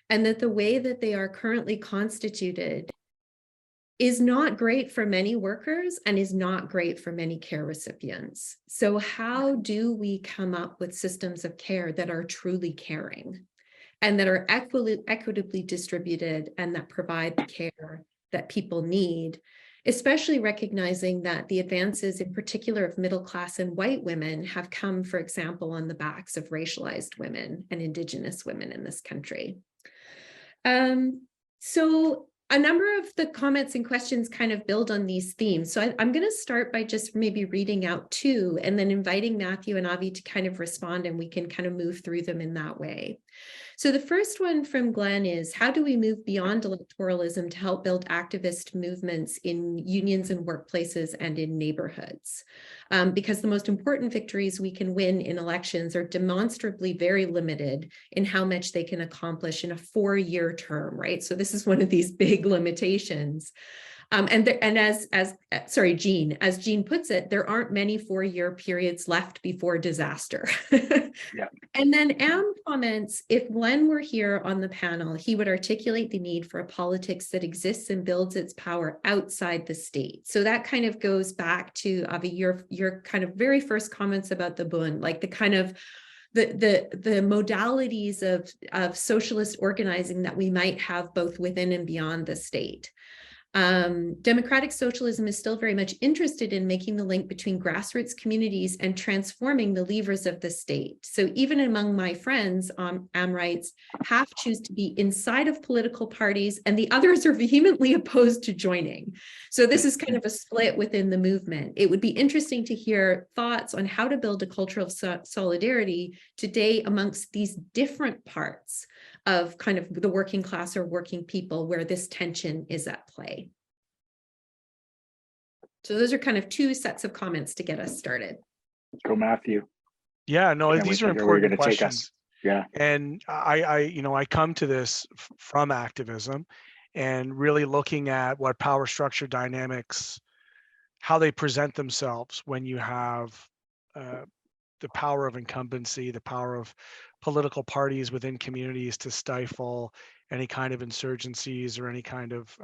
And that the way that they are currently constituted is not great for many workers and is not great for many care recipients. So how do we come up with systems of care that are truly caring and that are equitably distributed and that provide the care that people need, especially recognizing that the advances in particular of middle class and white women have come, for example, on the backs of racialized women and Indigenous women in this country. So a number of the comments and questions kind of build on these themes. So I'm going to start by just maybe reading out 2 and then inviting Matthew and Avi to kind of respond, and we can kind of move through them in that way. So the first one from Glenn is, how do we move beyond electoralism to help build activist movements in unions and workplaces and in neighborhoods? Because the most important victories we can win in elections are demonstrably very limited in how much they can accomplish in a 4-year term, right? So this is one of these big limitations. Jean, as Jean puts it, there aren't many 4-year periods left before disaster. Yeah. And then Am comments, if Glenn were here on the panel, he would articulate the need for a politics that exists and builds its power outside the state. So that kind of goes back to, Avi, your kind of very first comments about the Bund, like the kind of the modalities of socialist organizing that we might have both within and beyond the state. Democratic socialism is still very much interested in making the link between grassroots communities and transforming the levers of the state. So even among my friends, AmRights, half choose to be inside of political parties and the others are vehemently opposed to joining. So this is kind of a split within the movement. It would be interesting to hear thoughts on how to build a culture of solidarity today amongst these different parts of kind of the working class or working people where this tension is at play. So those are kind of two sets of comments to get us started. Go, Matthew. Yeah, no, these are important questions. Yeah. And I come to this from activism and really looking at what power structure dynamics, how they present themselves when you have the power of incumbency, the power of political parties within communities to stifle any kind of insurgencies or any kind of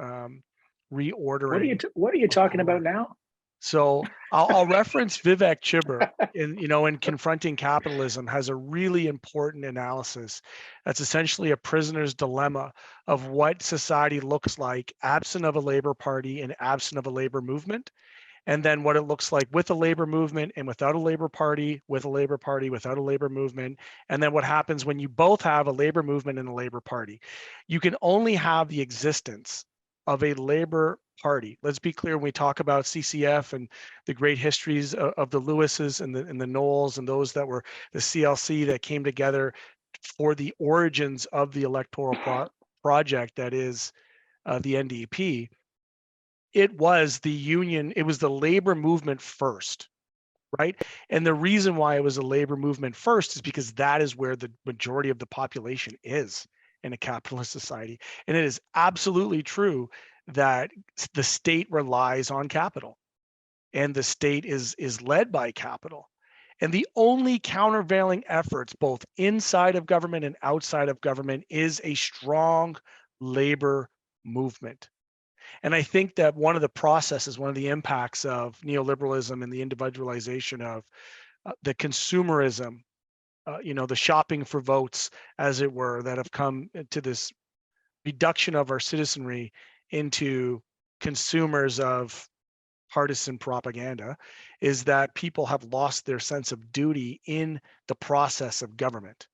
reordering. What are you talking about now? So I'll reference Vivek Chibber in Confronting Capitalism has a really important analysis that's essentially a prisoner's dilemma of what society looks like absent of a labor party and absent of a labor movement. And then what it looks like with a labor movement and without a labor party, with a labor party, without a labor movement. And then what happens when you both have a labor movement and a labor party. You can only have the existence of a labor party. Let's be clear, when we talk about CCF and the great histories of the Lewises and the Knowles and those that were the CLC that came together for the origins of the electoral project that is the NDP. It was the union, it was the labor movement first, right? And the reason why it was a labor movement first is because that is where the majority of the population is in a capitalist society. And it is absolutely true that the state relies on capital and the state is led by capital. And the only countervailing efforts, both inside of government and outside of government, is a strong labor movement. And I think that one of the processes, one of the impacts of neoliberalism and the individualization of the consumerism, the shopping for votes, as it were, that have come to this reduction of our citizenry into consumers of partisan propaganda, is that people have lost their sense of duty in the process of government.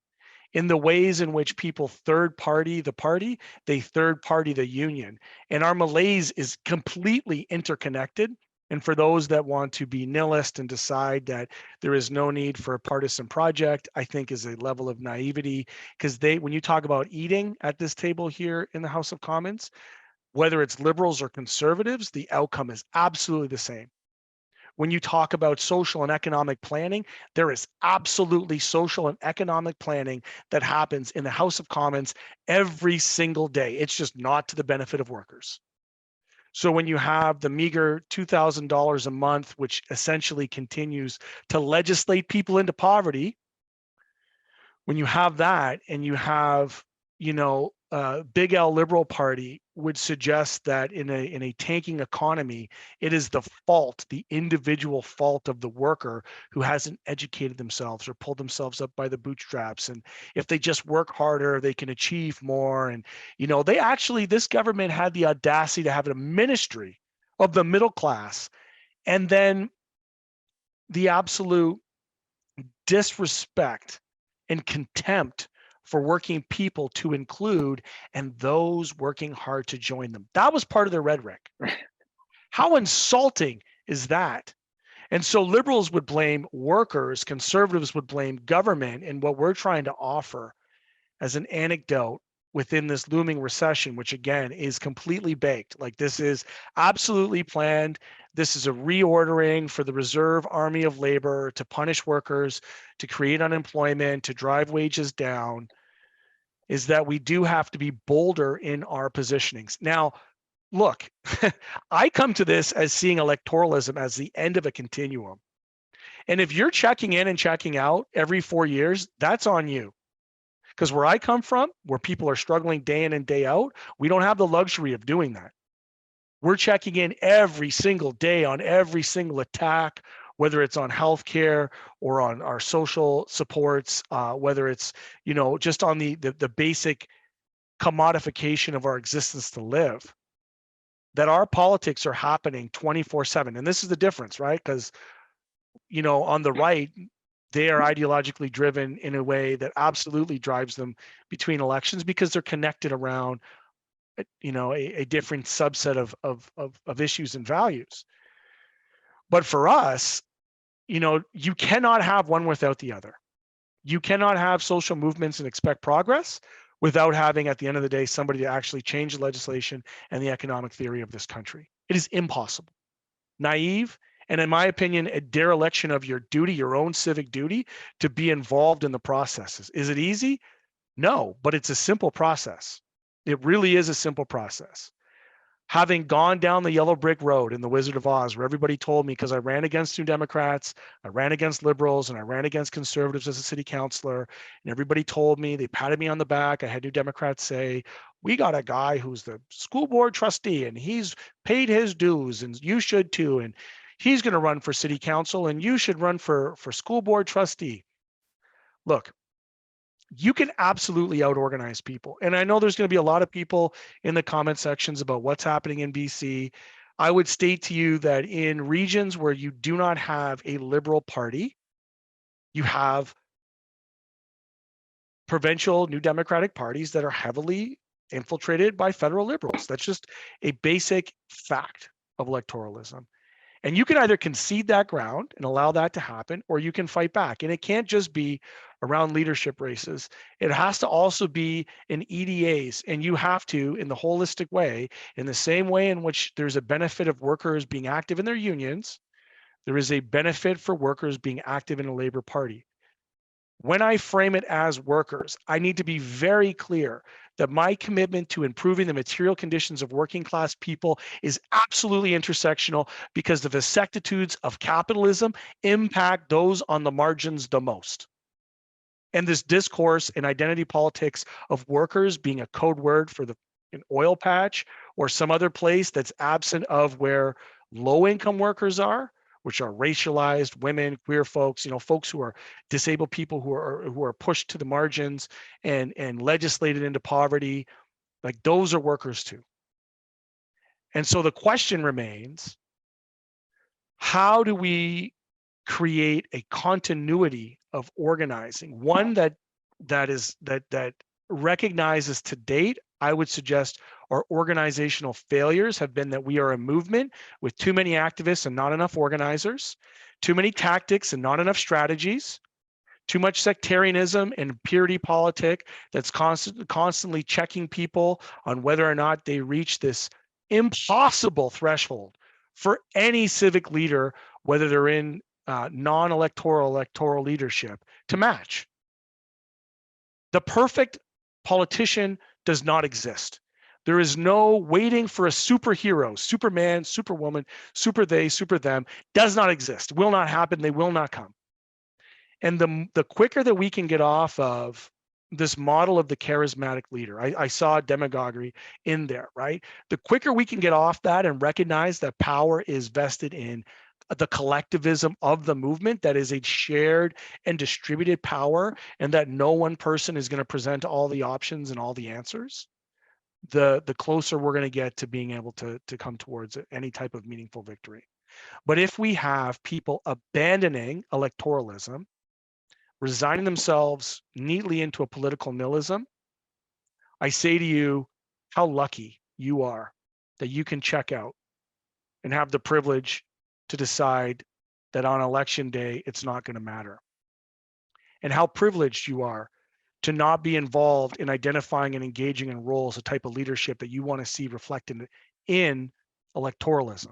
In the ways in which people third party the party, they third party the union. And our malaise is completely interconnected. And for those that want to be nihilist and decide that there is no need for a partisan project, I think is a level of naivety, because when you talk about eating at this table here in the House of Commons, whether it's liberals or conservatives, the outcome is absolutely the same. When you talk about social and economic planning, there is absolutely social and economic planning that happens in the House of Commons every single day. It's just not to the benefit of workers. So when you have the meager $2,000 a month, which essentially continues to legislate people into poverty, when you have that and you have, Big L Liberal Party would suggest that in a tanking economy, it is the individual fault of the worker who hasn't educated themselves or pulled themselves up by the bootstraps. And if they just work harder, they can achieve more. And, this government had the audacity to have a ministry of the middle class. And then the absolute disrespect and contempt for working people to include, and those working hard to join them. That was part of their rhetoric. How insulting is that? And so liberals would blame workers, conservatives would blame government, and what we're trying to offer as an anecdote within this looming recession, which again is completely baked. Like, this is absolutely planned. This is a reordering for the reserve army of labor to punish workers, to create unemployment, to drive wages down, is that we do have to be bolder in our positionings. Now, look, I come to this as seeing electoralism as the end of a continuum. And if you're checking in and checking out every 4 years, that's on you. Because where I come from, where people are struggling day in and day out, we don't have the luxury of doing that. We're checking in every single day on every single attack whether it's on healthcare or on our social supports, whether it's, you know, just on the basic commodification of our existence to live, that our politics are happening 24/7. And this is the difference, right? Because, you know, on the right, they are ideologically driven in a way that absolutely drives them between elections because they're connected around, you know, a different subset of issues and values. But for us, you know, you cannot have one without the other. You cannot have social movements and expect progress without having, at the end of the day, somebody to actually change the legislation and the economic theory of this country. It is impossible, naive, and in my opinion, a dereliction of your duty, your own civic duty, to be involved in the processes. Is it easy? No, but it's a simple process. It really is a simple process. Having gone down the yellow brick road in the Wizard of Oz, where everybody told me, because I ran against New Democrats, I ran against liberals, and I ran against conservatives as a city councilor, and everybody told me, they patted me on the back. I had New Democrats say, we got a guy who's the school board trustee, and he's paid his dues, and you should too, and he's going to run for city council, and you should run for school board trustee. Look, you can absolutely out-organize people. And I know there's going to be a lot of people in the comment sections about what's happening in BC. I would state to you that in regions where you do not have a liberal party, you have provincial New Democratic parties that are heavily infiltrated by federal liberals. That's just a basic fact of electoralism. And you can either concede that ground and allow that to happen, or you can fight back. And it can't just be around leadership races. It has to also be in EDAs. And you have to, in the holistic way, in the same way in which there's a benefit of workers being active in their unions, there is a benefit for workers being active in a labor party. When I frame it as workers, I need to be very clear that my commitment to improving the material conditions of working class people is absolutely intersectional, because the vicissitudes of capitalism impact those on the margins the most. And this discourse in identity politics of workers being a code word for an oil patch or some other place that's absent of where low income workers are, which are racialized women, queer folks, you know, folks who are disabled people who are pushed to the margins and legislated into poverty, like those are workers too. And so the question remains, how do we create a continuity of organizing, one that recognizes to date, I would suggest our organizational failures have been that we are a movement with too many activists and not enough organizers, too many tactics and not enough strategies, too much sectarianism and purity politic that's constantly checking people on whether or not they reach this impossible threshold for any civic leader, whether they're in non-electoral, electoral leadership, to match. The perfect politician does not exist. There is no waiting for a superhero, Superman, Superwoman, super they, super them, does not exist, will not happen, they will not come. And the quicker that we can get off of this model of the charismatic leader, I saw demagoguery in there, right? The quicker we can get off that and recognize that power is vested in the collectivism of the movement, that is a shared and distributed power, and that no one person is going to present all the options and all the answers, the closer we're going to get to being able to come towards any type of meaningful victory. But if we have people abandoning electoralism, resigning themselves neatly into a political nihilism, I say to you, how lucky you are that you can check out and have the privilege to decide that on election day, it's not going to matter. And how privileged you are to not be involved in identifying and engaging in roles, a type of leadership that you want to see reflected in electoralism.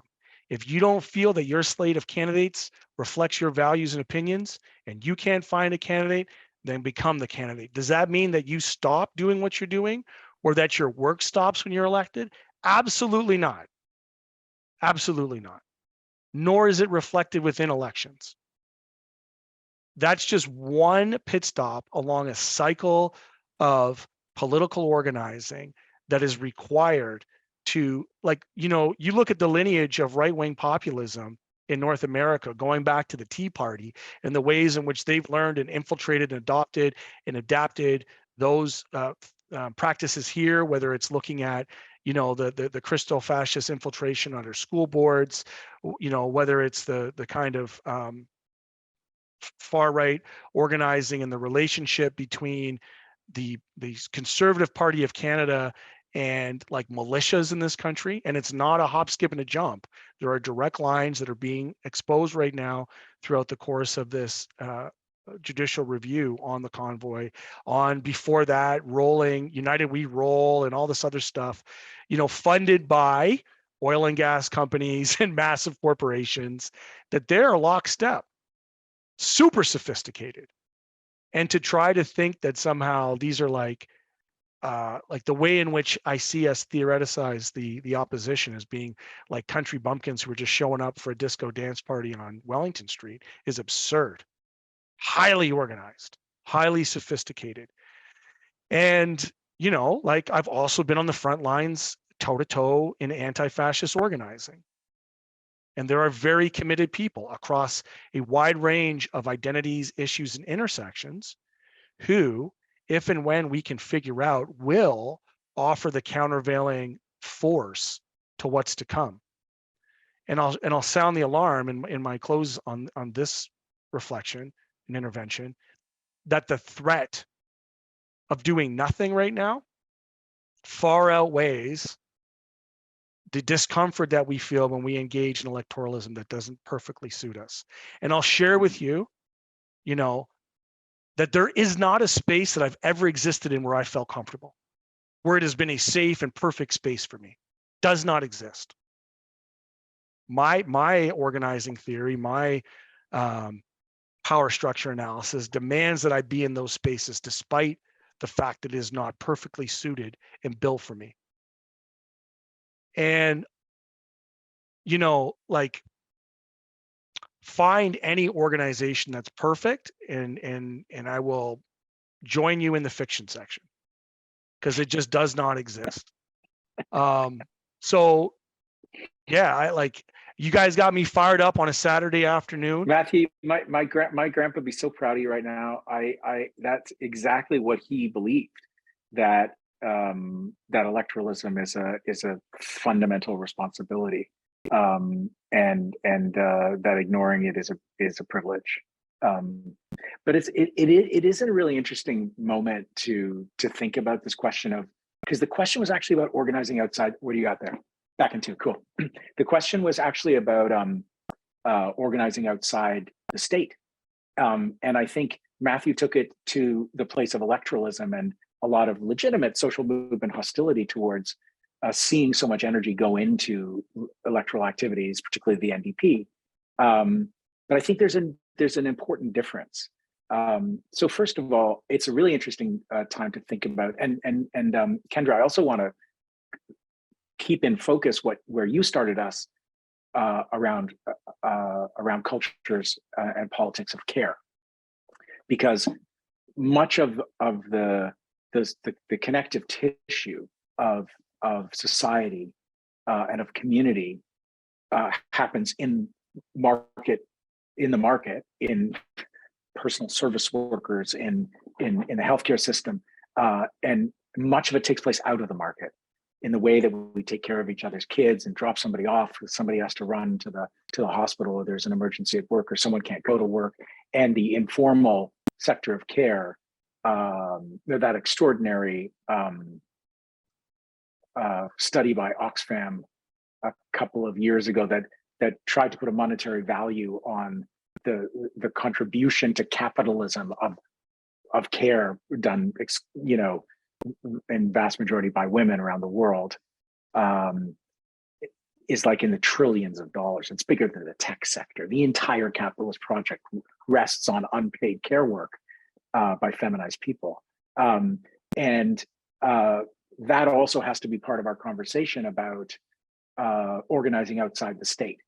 If you don't feel that your slate of candidates reflects your values and opinions, and you can't find a candidate, then become the candidate. Does that mean that you stop doing what you're doing, or that your work stops when you're elected? Absolutely not. Absolutely not. Nor is it reflected within elections. That's just one pit stop along a cycle of political organizing that is required to, like, you know, you look at the lineage of right-wing populism in North America, going back to the Tea Party, and the ways in which they've learned and infiltrated and adopted and adapted those practices here, whether it's looking at, you know, the crystal fascist infiltration under school boards, you know, whether it's the kind of far right organizing and the relationship between the Conservative Party of Canada and like militias in this country. And it's not a hop, skip, and a jump. There are direct lines that are being exposed right now throughout the course of this judicial review on the convoy. On before that, rolling United We Roll and all this other stuff, you know, funded by oil and gas companies and massive corporations, that they're lockstep, super sophisticated. And to try to think that somehow these are like the way in which I see us theoreticize the opposition as being like country bumpkins who are just showing up for a disco dance party on Wellington Street is absurd. Highly organized, highly sophisticated. And, you know, like I've also been on the front lines toe to toe in anti-fascist organizing. And there are very committed people across a wide range of identities, issues, and intersections who, if and when we can figure out, will offer the countervailing force to what's to come. And I'll sound the alarm in my close on this reflection and intervention, that the threat of doing nothing right now far outweighs the discomfort that we feel when we engage in electoralism that doesn't perfectly suit us. And I'll share with you, you know, that there is not a space that I've ever existed in where I felt comfortable, where it has been a safe and perfect space for me. Does not exist. My organizing theory, my power structure analysis demands that I be in those spaces despite the fact that it is not perfectly suited and built for me. And, you know, like, find any organization that's perfect and I will join you in the fiction section, because it just does not exist. So yeah, I like, you guys got me fired up on a Saturday afternoon. Matthew, my grandpa would be so proud of you right now. That's exactly what he believed, that that electoralism is a fundamental responsibility, and that ignoring it is a privilege. But it is a really interesting moment to think about this question of, because the question was actually about organizing outside. What do you got there? Back into cool. The question was actually about organizing outside the state, and I think Matthew took it to the place of electoralism and a lot of legitimate social movement hostility towards seeing so much energy go into electoral activities, particularly the NDP. But I think there's an important difference. So first of all, it's a really interesting time to think about. And Kendra, I also want to keep in focus where you started us around cultures and politics of care, because much of the connective tissue of society and of community happens in the market, in personal service workers, in the healthcare system, and much of it takes place out of the market, in the way that we take care of each other's kids and drop somebody off, because somebody has to run to the hospital, or there's an emergency at work, or someone can't go to work. And the informal sector of care, that extraordinary study by Oxfam a couple of years ago that tried to put a monetary value on the contribution to capitalism of care done, you know, in vast majority by women around the world, is like in the trillions of dollars. It's bigger than the tech sector. The entire capitalist project rests on unpaid care work by feminized people. And that also has to be part of our conversation about organizing outside the state,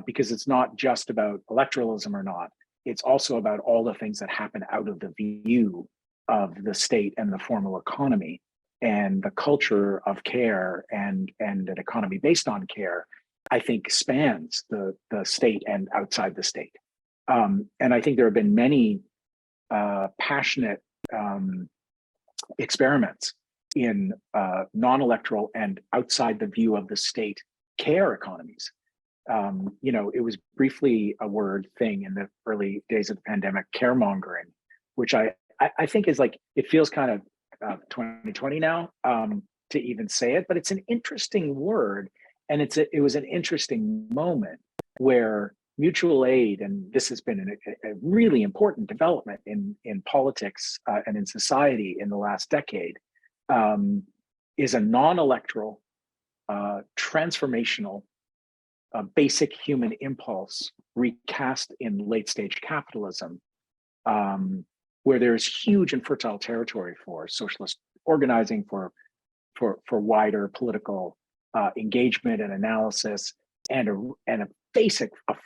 because it's not just about electoralism or not. It's also about all the things that happen out of the view of the state and the formal economy and the culture of care and an economy based on care I think spans the state and outside the state. And I think there have been many passionate experiments in non-electoral and outside the view of the state care economies. It was briefly a word thing in the early days of the pandemic, caremongering, which I think is like, it feels kind of 2020 now to even say it, but it's an interesting word. And it was an interesting moment where mutual aid, and this has been a really important development in politics and in society in the last decade, is a non-electoral, transformational, basic human impulse recast in late stage capitalism, where there's huge and fertile territory for socialist organizing, for wider political engagement and analysis, and a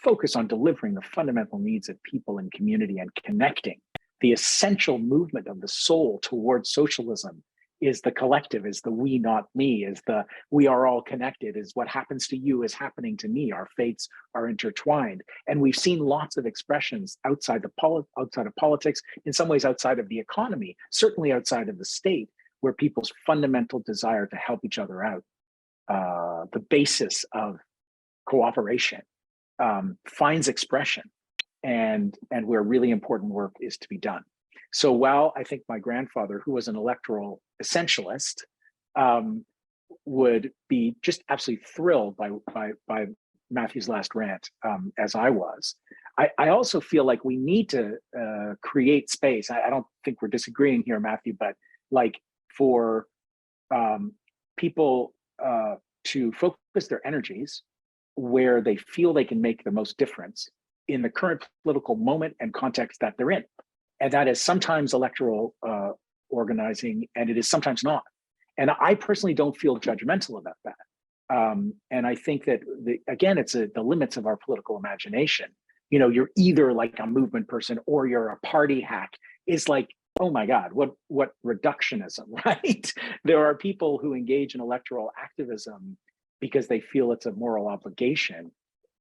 focus on delivering the fundamental needs of people and community and connecting. The essential movement of the soul towards socialism is the collective, is the we, not me, is the we are all connected, is what happens to you is happening to me. Our fates are intertwined. And we've seen lots of expressions outside of politics, in some ways outside of the economy, certainly outside of the state, where people's fundamental desire to help each other out, the basis of cooperation, finds expression, and where really important work is to be done. So while I think my grandfather, who was an electoral essentialist, would be just absolutely thrilled by Matthew's last rant, as I was, I also feel like we need to create space. I don't think we're disagreeing here, Matthew, but like for people to focus their energies where they feel they can make the most difference in the current political moment and context that they're in. And that is sometimes electoral organizing, and it is sometimes not. And I personally don't feel judgmental about that. And I think that, again, it's the limits of our political imagination. You're either like a movement person or you're a party hack. It's like, oh my God, what reductionism, right? There are people who engage in electoral activism because they feel it's a moral obligation,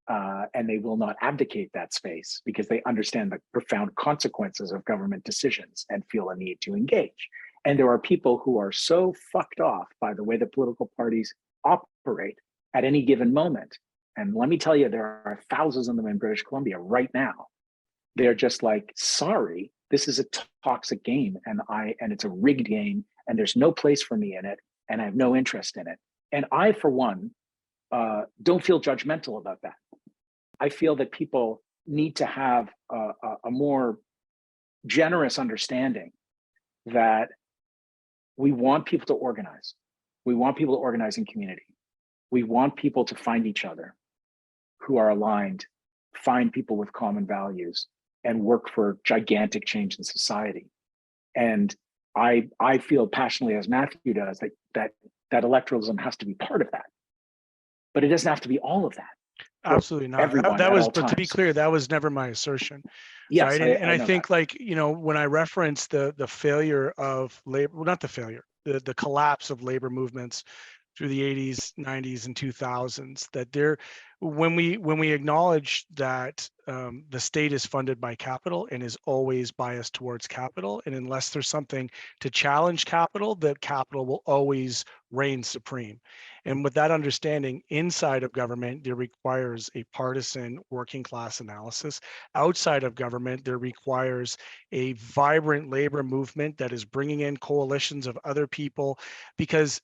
and they will not abdicate that space because they understand the profound consequences of government decisions and feel a need to engage. And there are people who are so fucked off by the way the political parties operate at any given moment. And let me tell you, there are thousands of them in British Columbia right now. They're just like, sorry, this is a toxic game, and it's a rigged game, and there's no place for me in it, and I have no interest in it. And I, for one, don't feel judgmental about that. I feel that people need to have a more generous understanding that we want people to organize. We want people to organize in community. We want people to find each other who are aligned, find people with common values, and work for gigantic change in society. And I feel passionately, as Matthew does, that electoralism has to be part of that. But it doesn't have to be all of that. Absolutely not. That was, but to be clear, that was never my assertion. Yes, right? I think that. Like, when I reference the failure of labor, well, not the failure, the collapse of labor movements through the 80s, 90s, and 2000s, that when we acknowledge that the state is funded by capital and is always biased towards capital, and unless there's something to challenge capital, that capital will always reign supreme. And with that understanding, inside of government, there requires a partisan working class analysis. Outside of government, there requires a vibrant labor movement that is bringing in coalitions of other people, because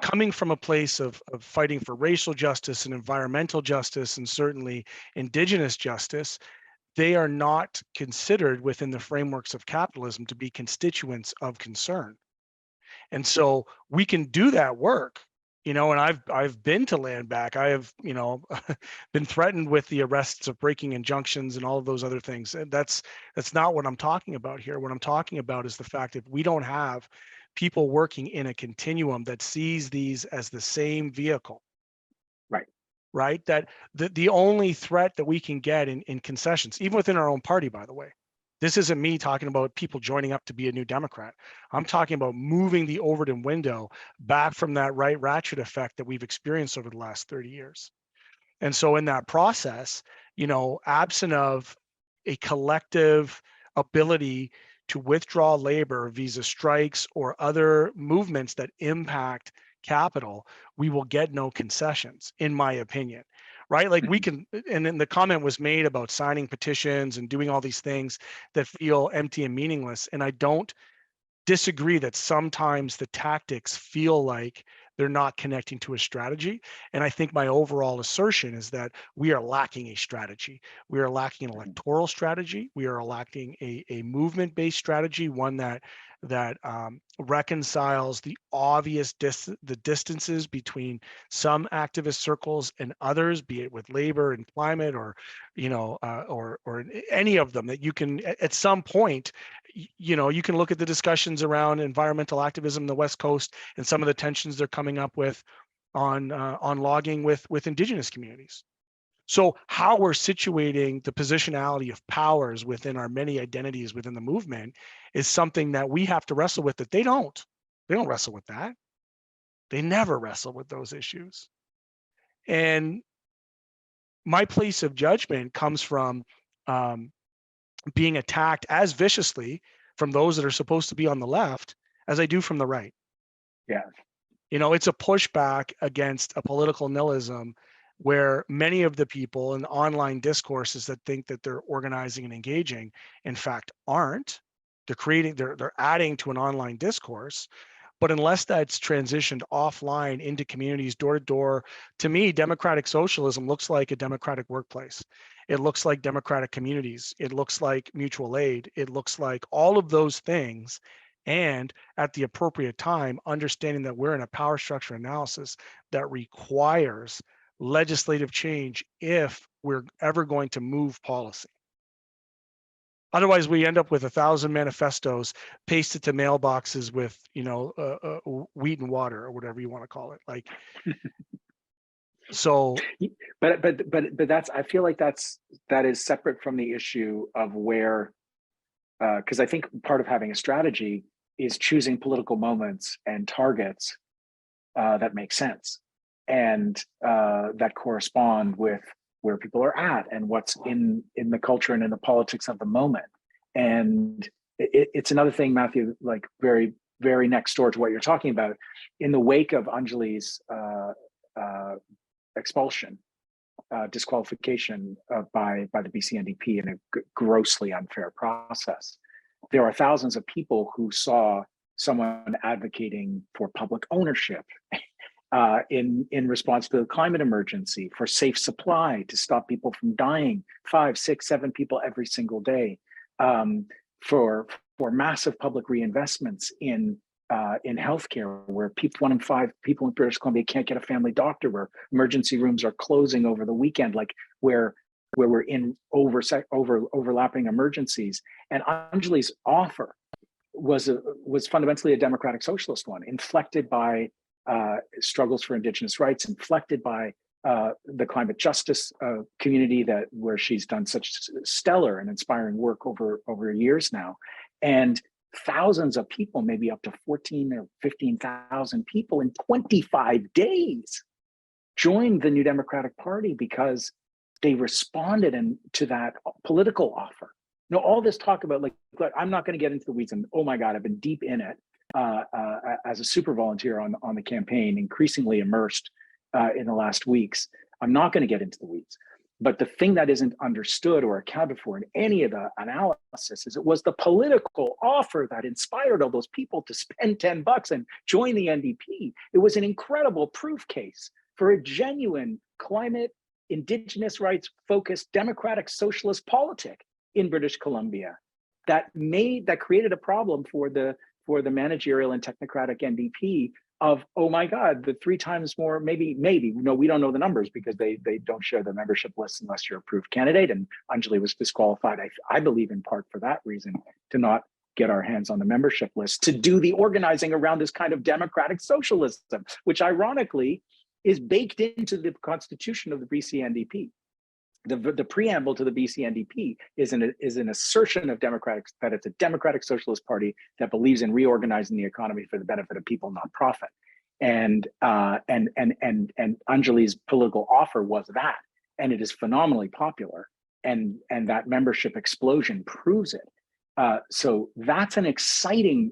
coming from a place of fighting for racial justice and environmental justice, and certainly Indigenous justice, they are not considered within the frameworks of capitalism to be constituents of concern. And so we can do that work, and I've been to land back. I have, been threatened with the arrests of breaking injunctions and all of those other things. And that's not what I'm talking about here. What I'm talking about is the fact that we don't have people working in a continuum that sees these as the same vehicle. Right. That the only threat that we can get in concessions, even within our own party, by the way, This isn't me talking about people joining up to be a new Democrat. I'm talking about moving the Overton window back from that right ratchet effect that we've experienced over the last 30 years. And so in that process, you know, absent of a collective ability to withdraw labor via strikes or other movements that impact capital, we will get no concessions, in my opinion. Right? Like we can, and then the comment was made about signing petitions and doing all these things that feel empty and meaningless. And I don't disagree that sometimes the tactics feel like they're not connecting to a strategy. And I think my overall assertion is that we are lacking a strategy. We are lacking an electoral strategy. We are lacking a movement-based strategy, one that reconciles the obvious the distances between some activist circles and others, be it with labor and climate, or you know, or any of them. That you can at some point, you know, you can look at the discussions around environmental activism in the West Coast and some of the tensions they're coming up with on logging with Indigenous communities. So how we're situating the positionality of powers within our many identities within the movement is something that we have to wrestle with, that they don't wrestle with that. They never wrestle with those issues. And my place of judgment comes from being attacked as viciously from those that are supposed to be on the left as I do from the right. Yeah. You know, it's a pushback against a political nihilism where many of the people in online discourses that think that they're organizing and engaging, in fact, aren't. They're adding to an online discourse. But unless that's transitioned offline into communities, door to door, to me, democratic socialism looks like a democratic workplace. It looks like democratic communities. It looks like mutual aid. It looks like all of those things. And at the appropriate time, understanding that we're in a power structure analysis that requires legislative change if we're ever going to move policy. Otherwise, we end up with 1,000 manifestos pasted to mailboxes with, you know, wheat and water or whatever you want to call it. Like, so. But that's, I feel like that is separate from the issue of where, because I think part of having a strategy is choosing political moments and targets that make sense and that correspond with where people are at and what's in the culture and in the politics of the moment. And it's another thing, Matthew, like very, very next door to what you're talking about. In the wake of Anjali's expulsion, disqualification by the BC NDP in a grossly unfair process, there are thousands of people who saw someone advocating for public ownership in response to the climate emergency, for safe supply to stop people from dying, 5, 6, 7 people every single day, for massive public reinvestments in healthcare, where 1 in 5 people in British Columbia can't get a family doctor, where emergency rooms are closing over the weekend, like where we're in overlapping emergencies. And Anjali's offer was fundamentally a democratic socialist one, inflected by struggles for Indigenous rights, inflected by the climate justice community where she's done such stellar and inspiring work over years now. And thousands of people, maybe up to 14 or 15,000 people in 25 days joined the New Democratic Party because they responded to that political offer. You know, all this talk about, like, I'm not going to get into the weeds, and oh my God, I've been deep in it as a super volunteer on the campaign, increasingly immersed in the last weeks. I'm not going to get into the weeds. But the thing that isn't understood or accounted for in any of the analysis is it was the political offer that inspired all those people to spend $10 and join the NDP. It was an incredible proof case for a genuine climate, Indigenous rights focused democratic socialist politic in British Columbia that created a problem for the managerial and technocratic NDP of, oh my God, the 3 times more, maybe, no, we don't know the numbers because they don't share the membership list unless you're approved candidate. And Anjali was disqualified, I believe, in part for that reason, to not get our hands on the membership list, to do the organizing around this kind of democratic socialism, which ironically is baked into the constitution of the BC NDP. the preamble to the BC NDP is an assertion of that it's a democratic socialist party that believes in reorganizing the economy for the benefit of people, not profit. And Anjali's political offer was that, and it is phenomenally popular. And that membership explosion proves it. So that's an exciting,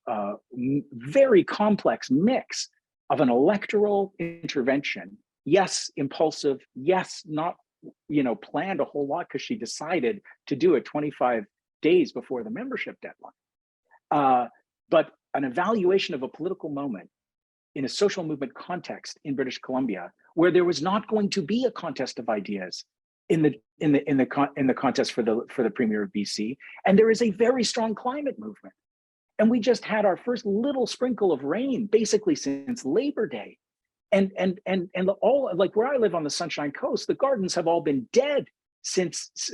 very complex mix of an electoral intervention. Yes, impulsive. Yes, not planned a whole lot because she decided to do it 25 days before the membership deadline. But an evaluation of a political moment in a social movement context in British Columbia, where there was not going to be a contest of ideas in the contest for the Premier of BC, and there is a very strong climate movement, and we just had our first little sprinkle of rain basically since Labor Day, and all, like where I live on the Sunshine Coast, the gardens have all been dead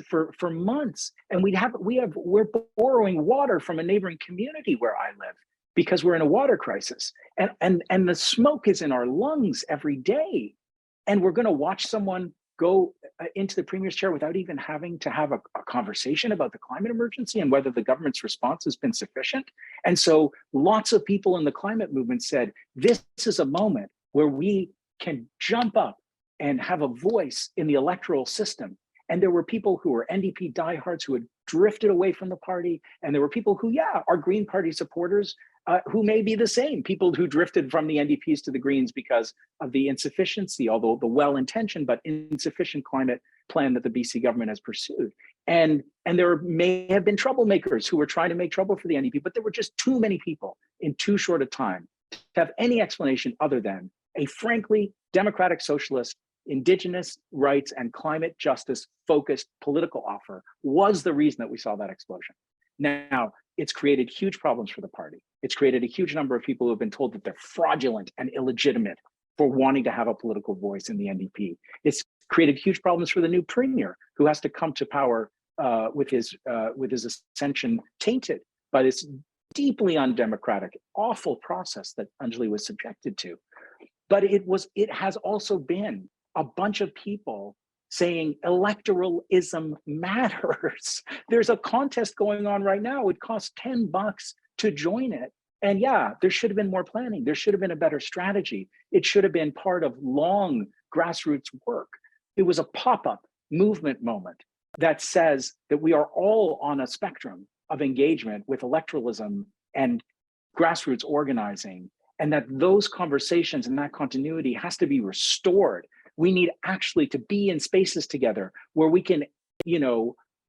for months, and we're borrowing water from a neighboring community where I live because we're in a water crisis, and the smoke is in our lungs every day, and we're going to watch someone go into the Premier's chair without even having to have a conversation about the climate emergency and whether the government's response has been sufficient. And so lots of people in the climate movement said, this is a moment where we can jump up and have a voice in the electoral system. And there were people who were NDP diehards who had drifted away from the party. And there were people who, are Green Party supporters who may be the same, people who drifted from the NDPs to the Greens because of the insufficiency, although the well-intentioned but insufficient climate plan that the BC government has pursued. And there may have been troublemakers who were trying to make trouble for the NDP, but there were just too many people in too short a time to have any explanation other than a frankly democratic socialist, Indigenous rights and climate justice focused political offer was the reason that we saw that explosion. Now, it's created huge problems for the party. It's created a huge number of people who have been told that they're fraudulent and illegitimate for wanting to have a political voice in the NDP. It's created huge problems for the new Premier, who has to come to power with his ascension tainted by this deeply undemocratic, awful process that Anjali was subjected to. But it has also been a bunch of people saying electoralism matters. There's a contest going on right now. It costs $10 to join it. And there should have been more planning. There should have been a better strategy. It should have been part of long grassroots work. It was a pop-up movement moment that says that we are all on a spectrum of engagement with electoralism and grassroots organizing, and that those conversations and that continuity has to be restored. We need actually to be in spaces together where we can,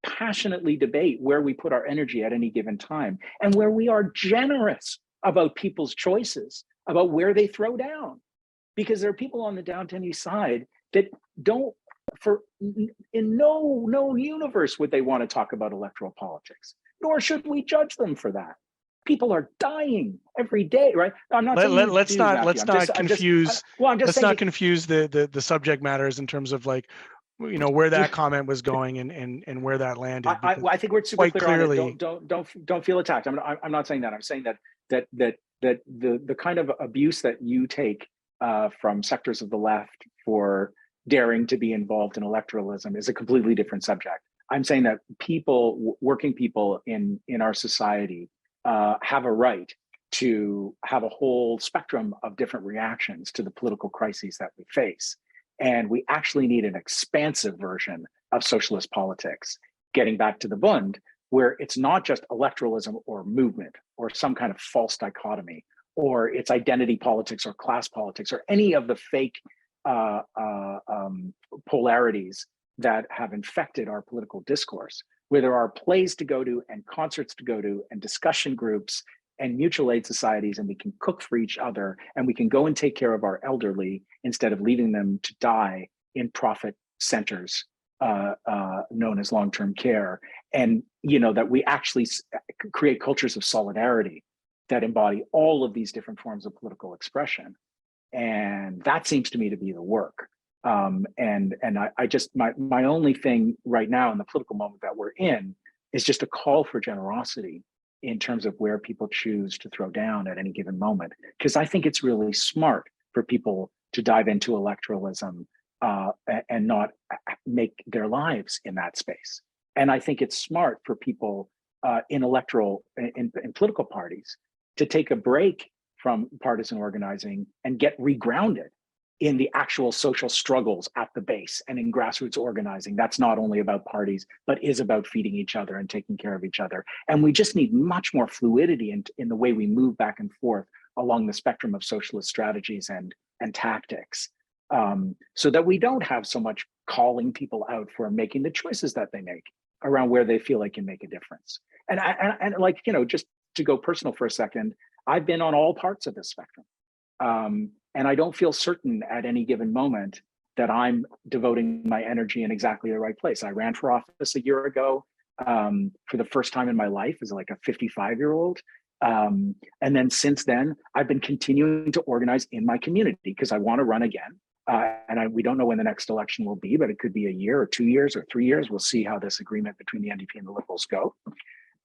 passionately debate where we put our energy at any given time, and where we are generous about people's choices, about where they throw down. Because there are people on the downtown east side that in no universe would they want to talk about electoral politics, nor should we judge them for that. People are dying every day, right? I'm not saying let's not confuse the subject matters in terms of where that comment was going and where that landed. I think we're super clear on it. Don't feel attacked. I'm not saying that. I'm saying that the kind of abuse that you take from sectors of the left for daring to be involved in electoralism is a completely different subject. I'm saying that working people in our society have a right to have a whole spectrum of different reactions to the political crises that we face. And we actually need an expansive version of socialist politics, getting back to the Bund, where it's not just electoralism or movement or some kind of false dichotomy, or it's identity politics or class politics or any of the fake polarities that have infected our political discourse, where there are plays to go to and concerts to go to and discussion groups and mutual aid societies, and we can cook for each other, and we can go and take care of our elderly instead of leaving them to die in profit centers known as long-term care. And that we actually create cultures of solidarity that embody all of these different forms of political expression. And that seems to me to be the work. And I just, my only thing right now in the political moment that we're in is just a call for generosity in terms of where people choose to throw down at any given moment. Because I think it's really smart for people to dive into electoralism and not make their lives in that space. And I think it's smart for people in political parties to take a break from partisan organizing and get regrounded in the actual social struggles at the base and in grassroots organizing. That's not only about parties, but is about feeding each other and taking care of each other. And we just need much more fluidity in the way we move back and forth along the spectrum of socialist strategies and tactics, so that we don't have so much calling people out for making the choices that they make around where they feel they can make a difference. And like, just to go personal for a second, I've been on all parts of this spectrum. And I don't feel certain at any given moment that I'm devoting my energy in exactly the right place. I ran for office a year ago for the first time in my life as like a 55-year-old. And then since then, I've been continuing to organize in my community because I want to run again. We don't know when the next election will be, but it could be a year or 2 years or 3 years. We'll see how this agreement between the NDP and the Liberals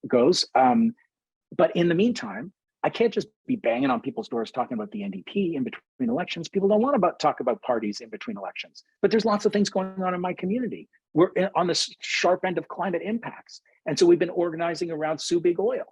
goes. But in the meantime, I can't just be banging on people's doors talking about the NDP in between elections. People don't want to talk about parties in between elections, but there's lots of things going on in my community. We're on the sharp end of climate impacts. And so we've been organizing around Sue Big Oil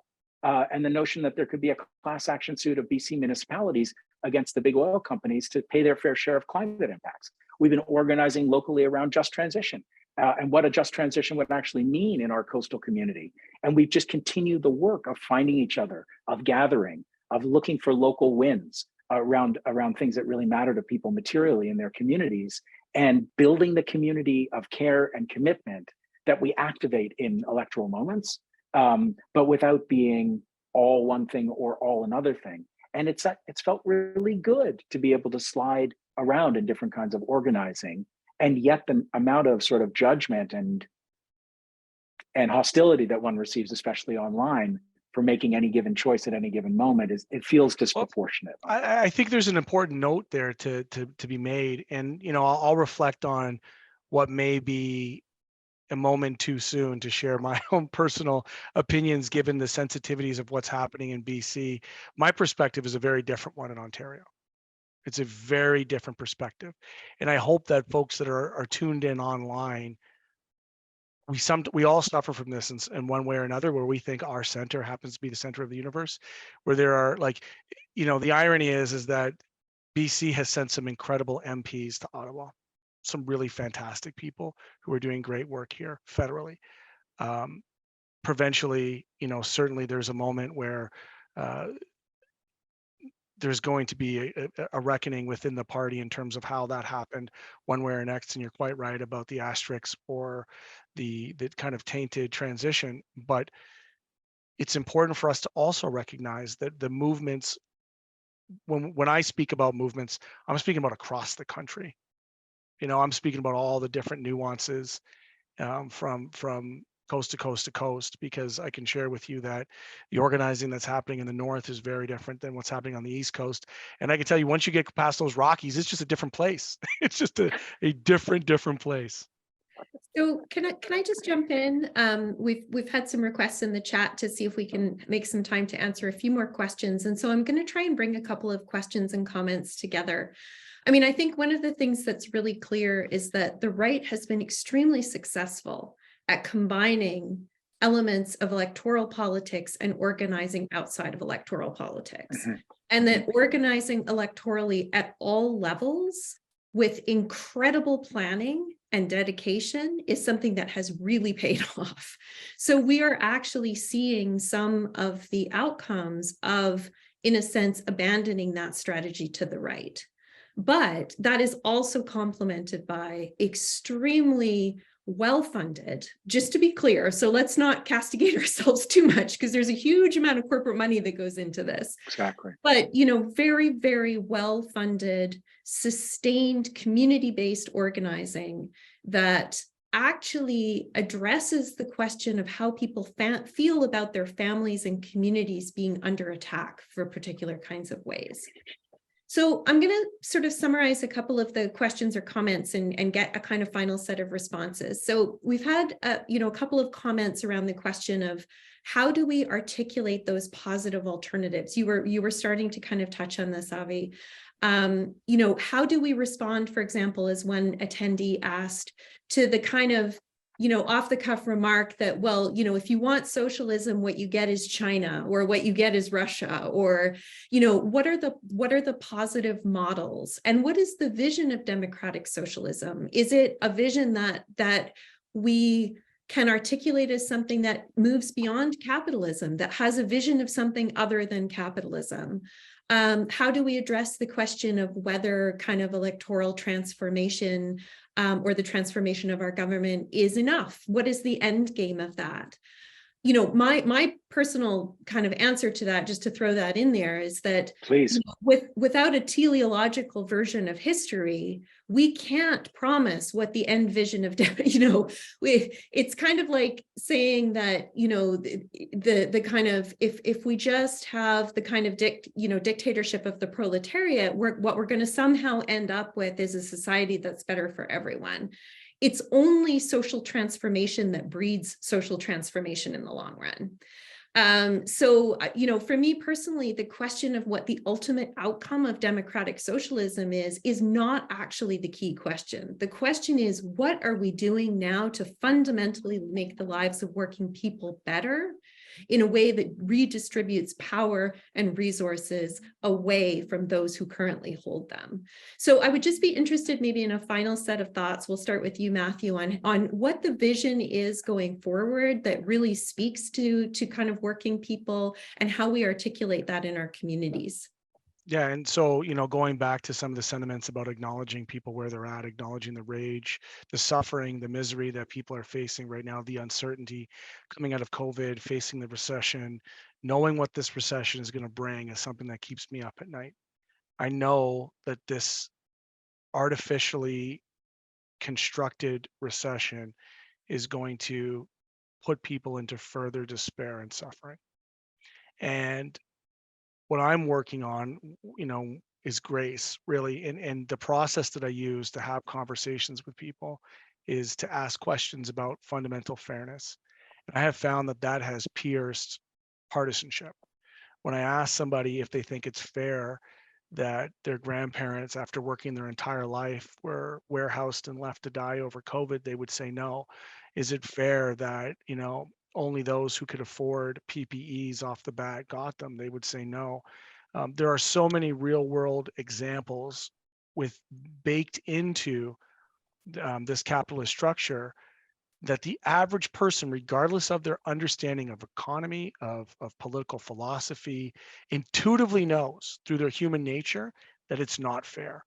and the notion that there could be a class action suit of BC municipalities against the big oil companies to pay their fair share of climate impacts. We've been organizing locally around just transition and what a just transition would actually mean in our coastal community. And we've just continued the work of finding each other, of gathering, of looking for local wins around things that really matter to people materially in their communities, and building the community of care and commitment that we activate in electoral moments, but without being all one thing or all another thing. And it's felt really good to be able to slide around in different kinds of organizing. And yet the amount of sort of judgment and hostility that one receives, especially online, for making any given choice at any given moment it feels disproportionate. Well, I think there's an important note there to be made. And, I'll reflect on what may be a moment too soon to share my own personal opinions, given the sensitivities of what's happening in BC. My perspective is a very different one in Ontario. It's a very different perspective. And I hope that folks that are tuned in online, we all suffer from this in one way or another, where we think our center happens to be the center of the universe, where there are the irony is that BC has sent some incredible MPs to Ottawa, some really fantastic people who are doing great work here federally. Provincially, certainly there's a moment where there's going to be a reckoning within the party in terms of how that happened one way or next. And you're quite right about the asterisks or the kind of tainted transition. But it's important for us to also recognize that the movements, when I speak about movements, I'm speaking about across the country. I'm speaking about all the different nuances from coast to coast to coast, because I can share with you that the organizing that's happening in the north is very different than what's happening on the east coast. And I can tell you, once you get past those Rockies, it's just a different place. It's just a different place. So can I just jump in? We've had some requests in the chat to see if we can make some time to answer a few more questions. And so I'm going to try and bring a couple of questions and comments together. I mean, I think one of the things that's really clear is that the right has been extremely successful at combining elements of electoral politics and organizing outside of electoral politics. Mm-hmm. And that organizing electorally at all levels with incredible planning and dedication is something that has really paid off. So we are actually seeing some of the outcomes of, in a sense, abandoning that strategy to the right. But that is also complemented by extremely well-funded, just to be clear, so let's not castigate ourselves too much, because there's a huge amount of corporate money that goes into this. Exactly. But, very, very well-funded, sustained, community-based organizing that actually addresses the question of how people feel about their families and communities being under attack for particular kinds of ways. So I'm going to sort of summarize a couple of the questions or comments and get a kind of final set of responses. So we've had, a couple of comments around the question of how do we articulate those positive alternatives? You were starting to kind of touch on this, Avi. You know, how do we respond, for example, as one attendee asked, to the kind of, you know, off the cuff remark that, well, you know, if you want socialism, what you get is China, or what you get is Russia, or, you know, what are the positive models, and what is the vision of democratic socialism? Is it a vision that we can articulate as something that moves beyond capitalism, that has a vision of something other than capitalism? How do we address the question of whether kind of electoral transformation or the transformation of our government is enough? What is the end game of that? You know, my personal kind of answer to that, just to throw that in there, is that, please, you know, without a teleological version of history, we can't promise what the end vision of, you know, it's kind of like saying that, you know, the kind of, if we just have the kind of dictatorship of the proletariat, what we're going to somehow end up with is a society that's better for everyone. It's only social transformation that breeds social transformation in the long run. So, you know, for me personally, the question of what the ultimate outcome of democratic socialism is not actually the key question. The question is, what are we doing now to fundamentally make the lives of working people better in a way that redistributes power and resources away from those who currently hold them? So I would just be interested maybe in a final set of thoughts. We'll start with you, Matthew, on what the vision is going forward that really speaks to kind of working people, and how we articulate that in our communities. Yeah, and so, you know, going back to some of the sentiments about acknowledging people where they're at, acknowledging the rage, the suffering, the misery that people are facing right now, the uncertainty coming out of COVID, facing the recession, knowing what this recession is going to bring is something that keeps me up at night. I know that this artificially constructed recession is going to put people into further despair and suffering. And what I'm working on, you know, is grace, really. And the process that I use to have conversations with people is to ask questions about fundamental fairness. And I have found that that has pierced partisanship. When I ask somebody if they think it's fair that their grandparents, after working their entire life, were warehoused and left to die over COVID, they would say no. Is it fair that, you know, only those who could afford PPEs off the bat got them? They would say no. There are so many real world examples with baked into this capitalist structure that the average person, regardless of their understanding of economy, of political philosophy, intuitively knows through their human nature that it's not fair.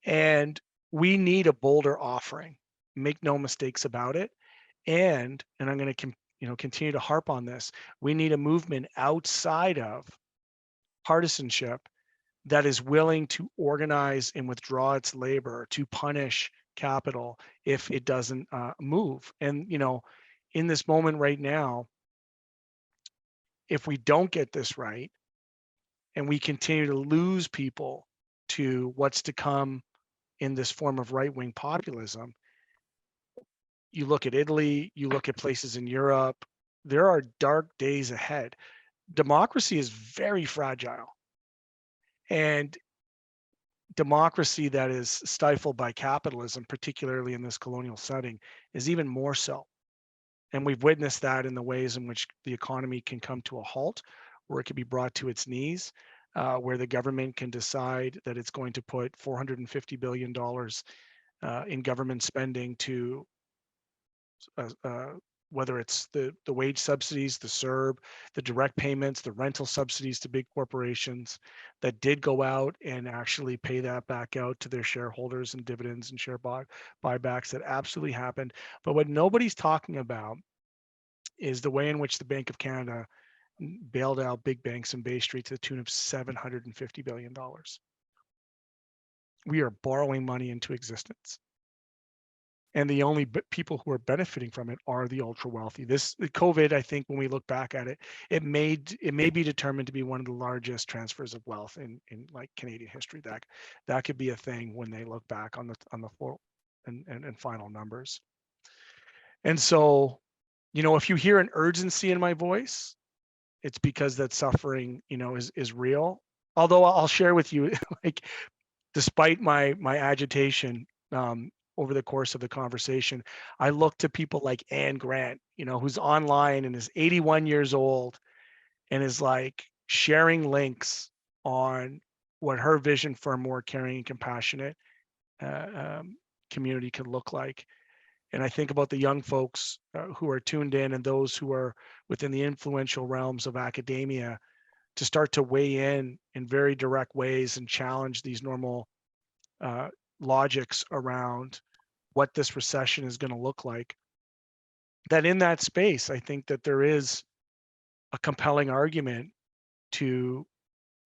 And we need a bolder offering. Make no mistakes about it. And I'm going to continue to harp on this. We need a movement outside of partisanship that is willing to organize and withdraw its labor to punish capital if it doesn't move. And, you know, in this moment right now, if we don't get this right and we continue to lose people to what's to come in this form of right-wing populism, you look at Italy, you look at places in Europe, there are dark days ahead. Democracy is very fragile. And democracy that is stifled by capitalism, particularly in this colonial setting, is even more so. And we've witnessed that in the ways in which the economy can come to a halt, where it can be brought to its knees, where the government can decide that it's going to put $450 billion in government spending to whether it's the wage subsidies, the CERB, the direct payments, the rental subsidies to big corporations that did go out and actually pay that back out to their shareholders and dividends and share buybacks that absolutely happened. But what nobody's talking about is the way in which the Bank of Canada bailed out big banks in Bay Street to the tune of $750 billion. We are borrowing money into existence. And the only people who are benefiting from it are the ultra wealthy. This COVID, I think, when we look back at it, it may be determined to be one of the largest transfers of wealth in like Canadian history. That could be a thing when they look back on the full and final numbers. And so, you know, if you hear an urgency in my voice, it's because that suffering, you know, is real. Although I'll share with you, like, despite my agitation over the course of the conversation, I look to people like Anne Grant, who's online and is 81 years old and is like sharing links on what her vision for a more caring and compassionate community can look like. And I think about the young folks who are tuned in and those who are within the influential realms of academia to start to weigh in very direct ways and challenge these normal logics around what this recession is going to look like. That in that space, I think that there is a compelling argument to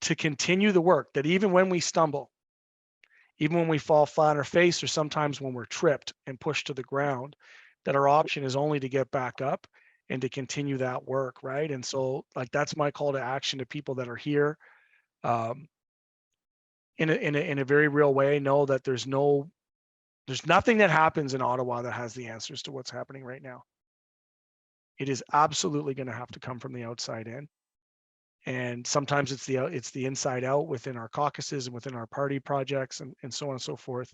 continue the work, that even when we stumble, even when we fall flat on our face, or sometimes when we're tripped and pushed to the ground, that our option is only to get back up and to continue that work, right? And so, like, that's my call to action to people that are here, in a very real way. Know that there's nothing that happens in Ottawa that has the answers to what's happening right now. It is absolutely going to have to come from the outside in. And sometimes it's the inside out within our caucuses and within our party projects and so on and so forth.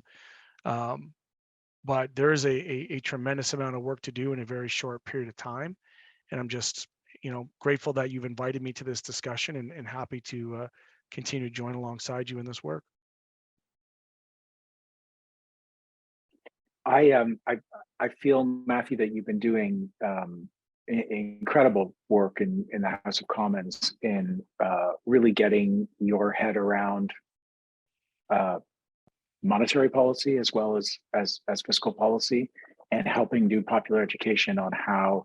But there is a tremendous amount of work to do in a very short period of time. And I'm just, grateful that you've invited me to this discussion and happy to continue to join alongside you in this work. I feel, Matthew, that you've been doing incredible work in the House of Commons in really getting your head around monetary policy as well as fiscal policy, and helping do popular education on how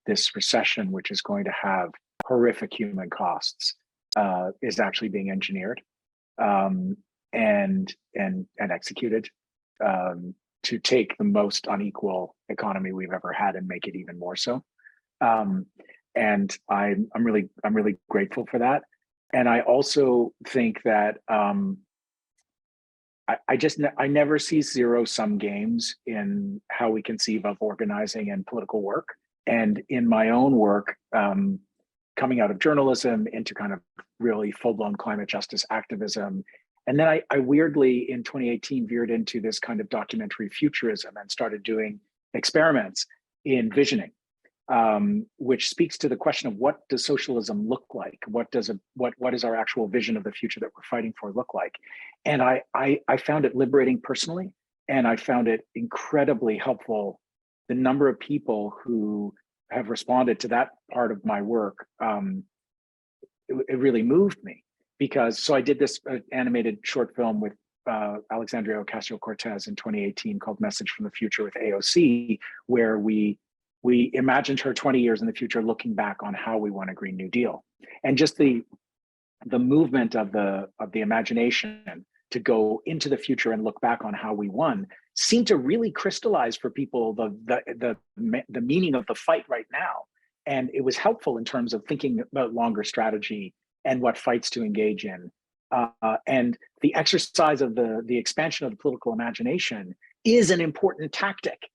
this recession, which is going to have horrific human costs, is actually being engineered and executed to take the most unequal economy we've ever had and make it even more so. And I'm really grateful for that. And I also think that I never see zero-sum games in how we conceive of organizing and political work. And in my own work, coming out of journalism into kind of really full-blown climate justice activism, and then I weirdly in 2018 veered into this kind of documentary futurism and started doing experiments in visioning, which speaks to the question of what does socialism look like? What is our actual vision of the future that we're fighting for look like? And I found it liberating personally, and I found it incredibly helpful. The number of people who have responded to that part of my work, it really moved me. So I did this animated short film with Alexandria Ocasio-Cortez in 2018 called Message from the Future with AOC, where we imagined her 20 years in the future, looking back on how we won a Green New Deal. And just the movement of the imagination to go into the future and look back on how we won seemed to really crystallize for people the meaning of the fight right now. And it was helpful in terms of thinking about longer strategy and what fights to engage in. And the exercise of the expansion of the political imagination is an important tactic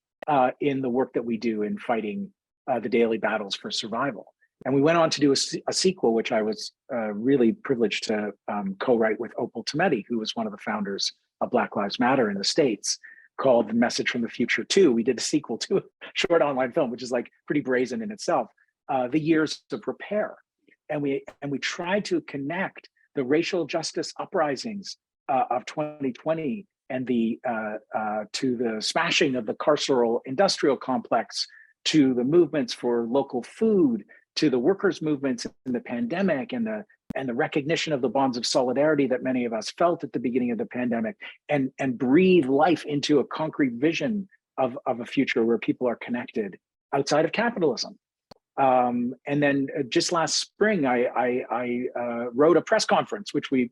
in the work that we do in fighting the daily battles for survival. And we went on to do a sequel, which I was really privileged to co-write with Opal Tometi, who was one of the founders of Black Lives Matter in the States, called The Message from the Future 2. We did a sequel to a short online film, which is like pretty brazen in itself, The Years of Repair. And we tried to connect the racial justice uprisings of 2020 and to the smashing of the carceral industrial complex, to the movements for local food, to the workers' movements in the pandemic, and the recognition of the bonds of solidarity that many of us felt at the beginning of the pandemic, and breathe life into a concrete vision of a future where people are connected outside of capitalism. And then just last spring, I wrote a press conference, which we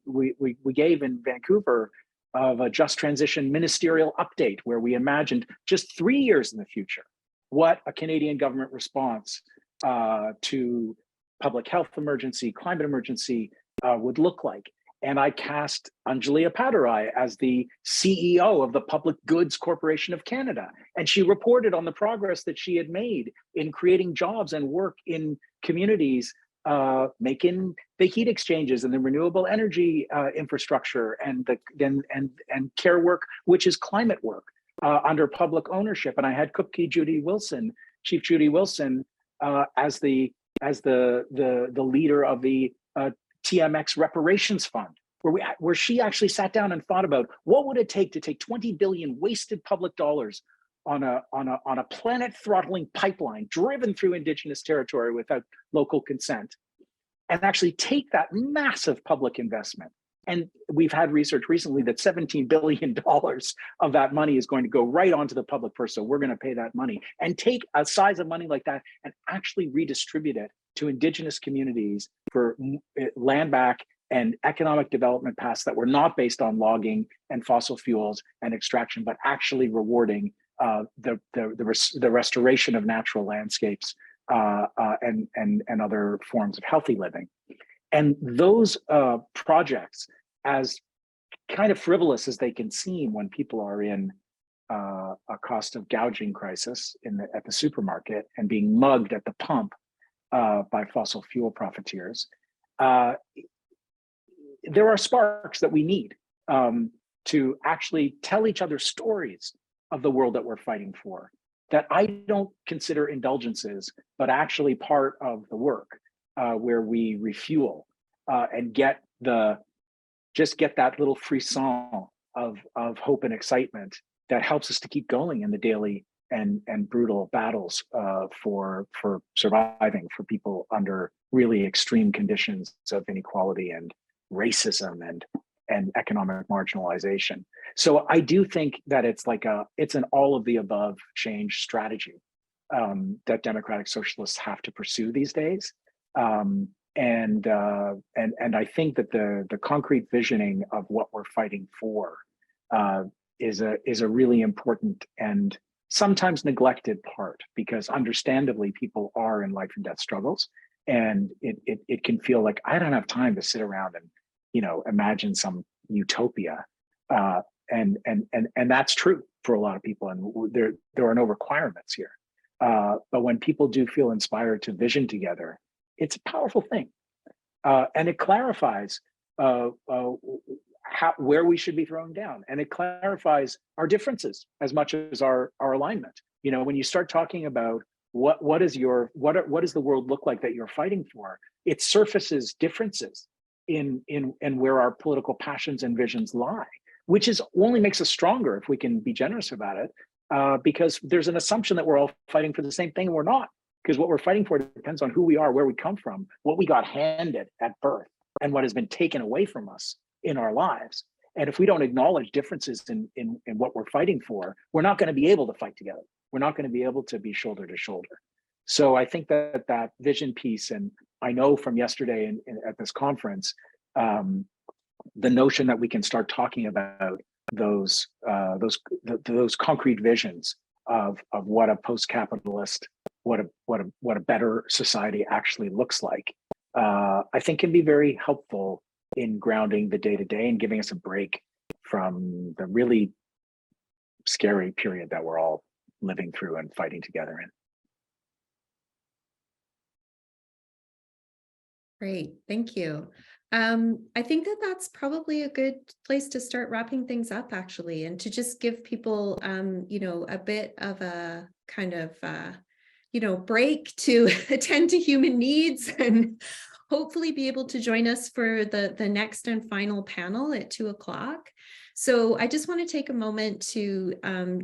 gave in Vancouver, of a just transition ministerial update, where we imagined just 3 years in the future what a Canadian government response to public health emergency, climate emergency would look like. And I cast Anjalia Padurai as the CEO of the Public Goods Corporation of Canada. And she reported on the progress that she had made in creating jobs and work in communities making the heat exchanges and the renewable energy infrastructure and and care work, which is climate work under public ownership. And I had Chief Judy Wilson, as the leader of the TMX reparations fund, where she actually sat down and thought about what would it take to take 20 billion wasted public dollars on a planet throttling pipeline driven through Indigenous territory without local consent, and actually take that massive public investment. And we've had research recently that $17 billion of that money is going to go right onto the public purse. So we're going to pay that money and take a size of money like that and actually redistribute it to Indigenous communities for land back and economic development paths that were not based on logging and fossil fuels and extraction, but actually rewarding the restoration of natural landscapes and other forms of healthy living. And those projects, as kind of frivolous as they can seem when people are in a cost of gouging crisis at the supermarket and being mugged at the pump by fossil fuel profiteers, there are sparks that we need to actually tell each other stories of the world that we're fighting for, that I don't consider indulgences, but actually part of the work where we refuel and get that little frisson of hope and excitement that helps us to keep going in the daily and brutal battles for surviving for people under really extreme conditions of inequality and racism and economic marginalization. So I do think that it's an all of the above change strategy that democratic socialists have to pursue these days. And I think that the concrete visioning of what we're fighting for is a really important and sometimes neglected part, because understandably people are in life and death struggles, and it can feel like I don't have time to sit around and imagine some utopia, and that's true for a lot of people, and there are no requirements here. But when people do feel inspired to vision together, it's a powerful thing, and it clarifies where we should be throwing down, and it clarifies our differences as much as our alignment. When you start talking about what does the world look like that you're fighting for, it surfaces differences in where our political passions and visions lie, which only makes us stronger if we can be generous about it, because there's an assumption that we're all fighting for the same thing, and we're not, because what we're fighting for depends on who we are, where we come from, what we got handed at birth, and what has been taken away from us in our lives. And if we don't acknowledge differences in what we're fighting for, we're not going to be able to fight together. We're not going to be able to be shoulder to shoulder. So I think that vision piece, and I know from yesterday at this conference, the notion that we can start talking about those concrete visions of what a post-capitalist, what a better society actually looks like, I think can be very helpful in grounding the day-to-day and giving us a break from the really scary period that we're all living through and fighting together in. Great, thank you. I think that's probably a good place to start wrapping things up, actually, and to just give people, a bit of a kind of, break to attend to human needs and hopefully be able to join us for the next and final panel at 2:00. So I just want to take a moment to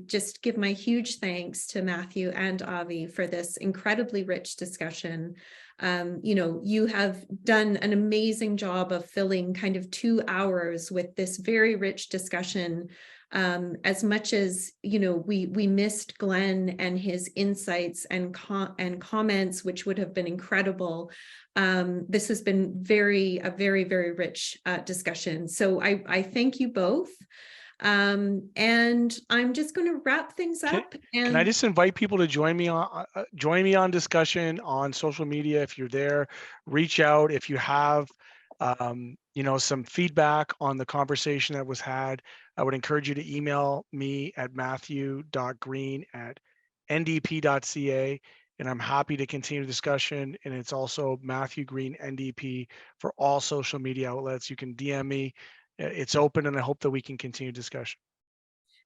just give my huge thanks to Matthew and Avi for this incredibly rich discussion. You have done an amazing job of filling kind of 2 hours with this very rich discussion. As much as we missed Glenn and his insights and comments, which would have been incredible. This has been a very, very rich discussion. So I thank you both. And I'm just going to wrap things up. Can I just invite people to join me on discussion on social media? If you're there, reach out. If you have some feedback on the conversation that was had, I would encourage you to email me at matthew.green@ndp.ca. and I'm happy to continue the discussion. And it's also Matthew Green, NDP, for all social media outlets. You can DM me. It's open, and I hope that we can continue discussion.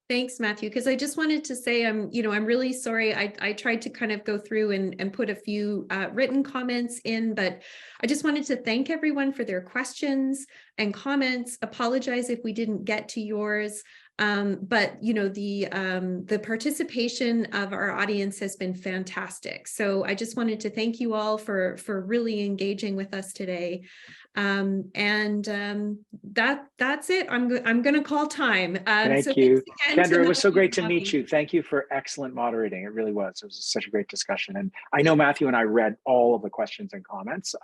Thanks, Matthew, because I just wanted to say I'm really sorry. I tried to kind of go through and put a few written comments in, but I just wanted to thank everyone for their questions and comments. Apologize if we didn't get to yours. But the participation of our audience has been fantastic. So I just wanted to thank you all for really engaging with us today. That's it. I'm going to call time. Thank you, Kendra. It was so great to meet you. Thank you for excellent moderating. It really was. It was such a great discussion. And I know Matthew and I read all of the questions and comments.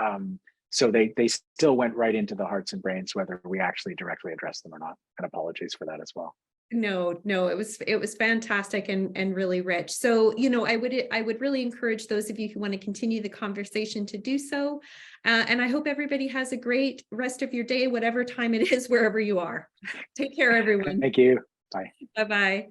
So they still went right into the hearts and brains, whether we actually directly addressed them or not. And apologies for that as well. No, it was fantastic and really rich. So, I would really encourage those of you who want to continue the conversation to do so. And I hope everybody has a great rest of your day, whatever time it is, wherever you are. Take care, everyone. Thank you. Bye. Bye-bye.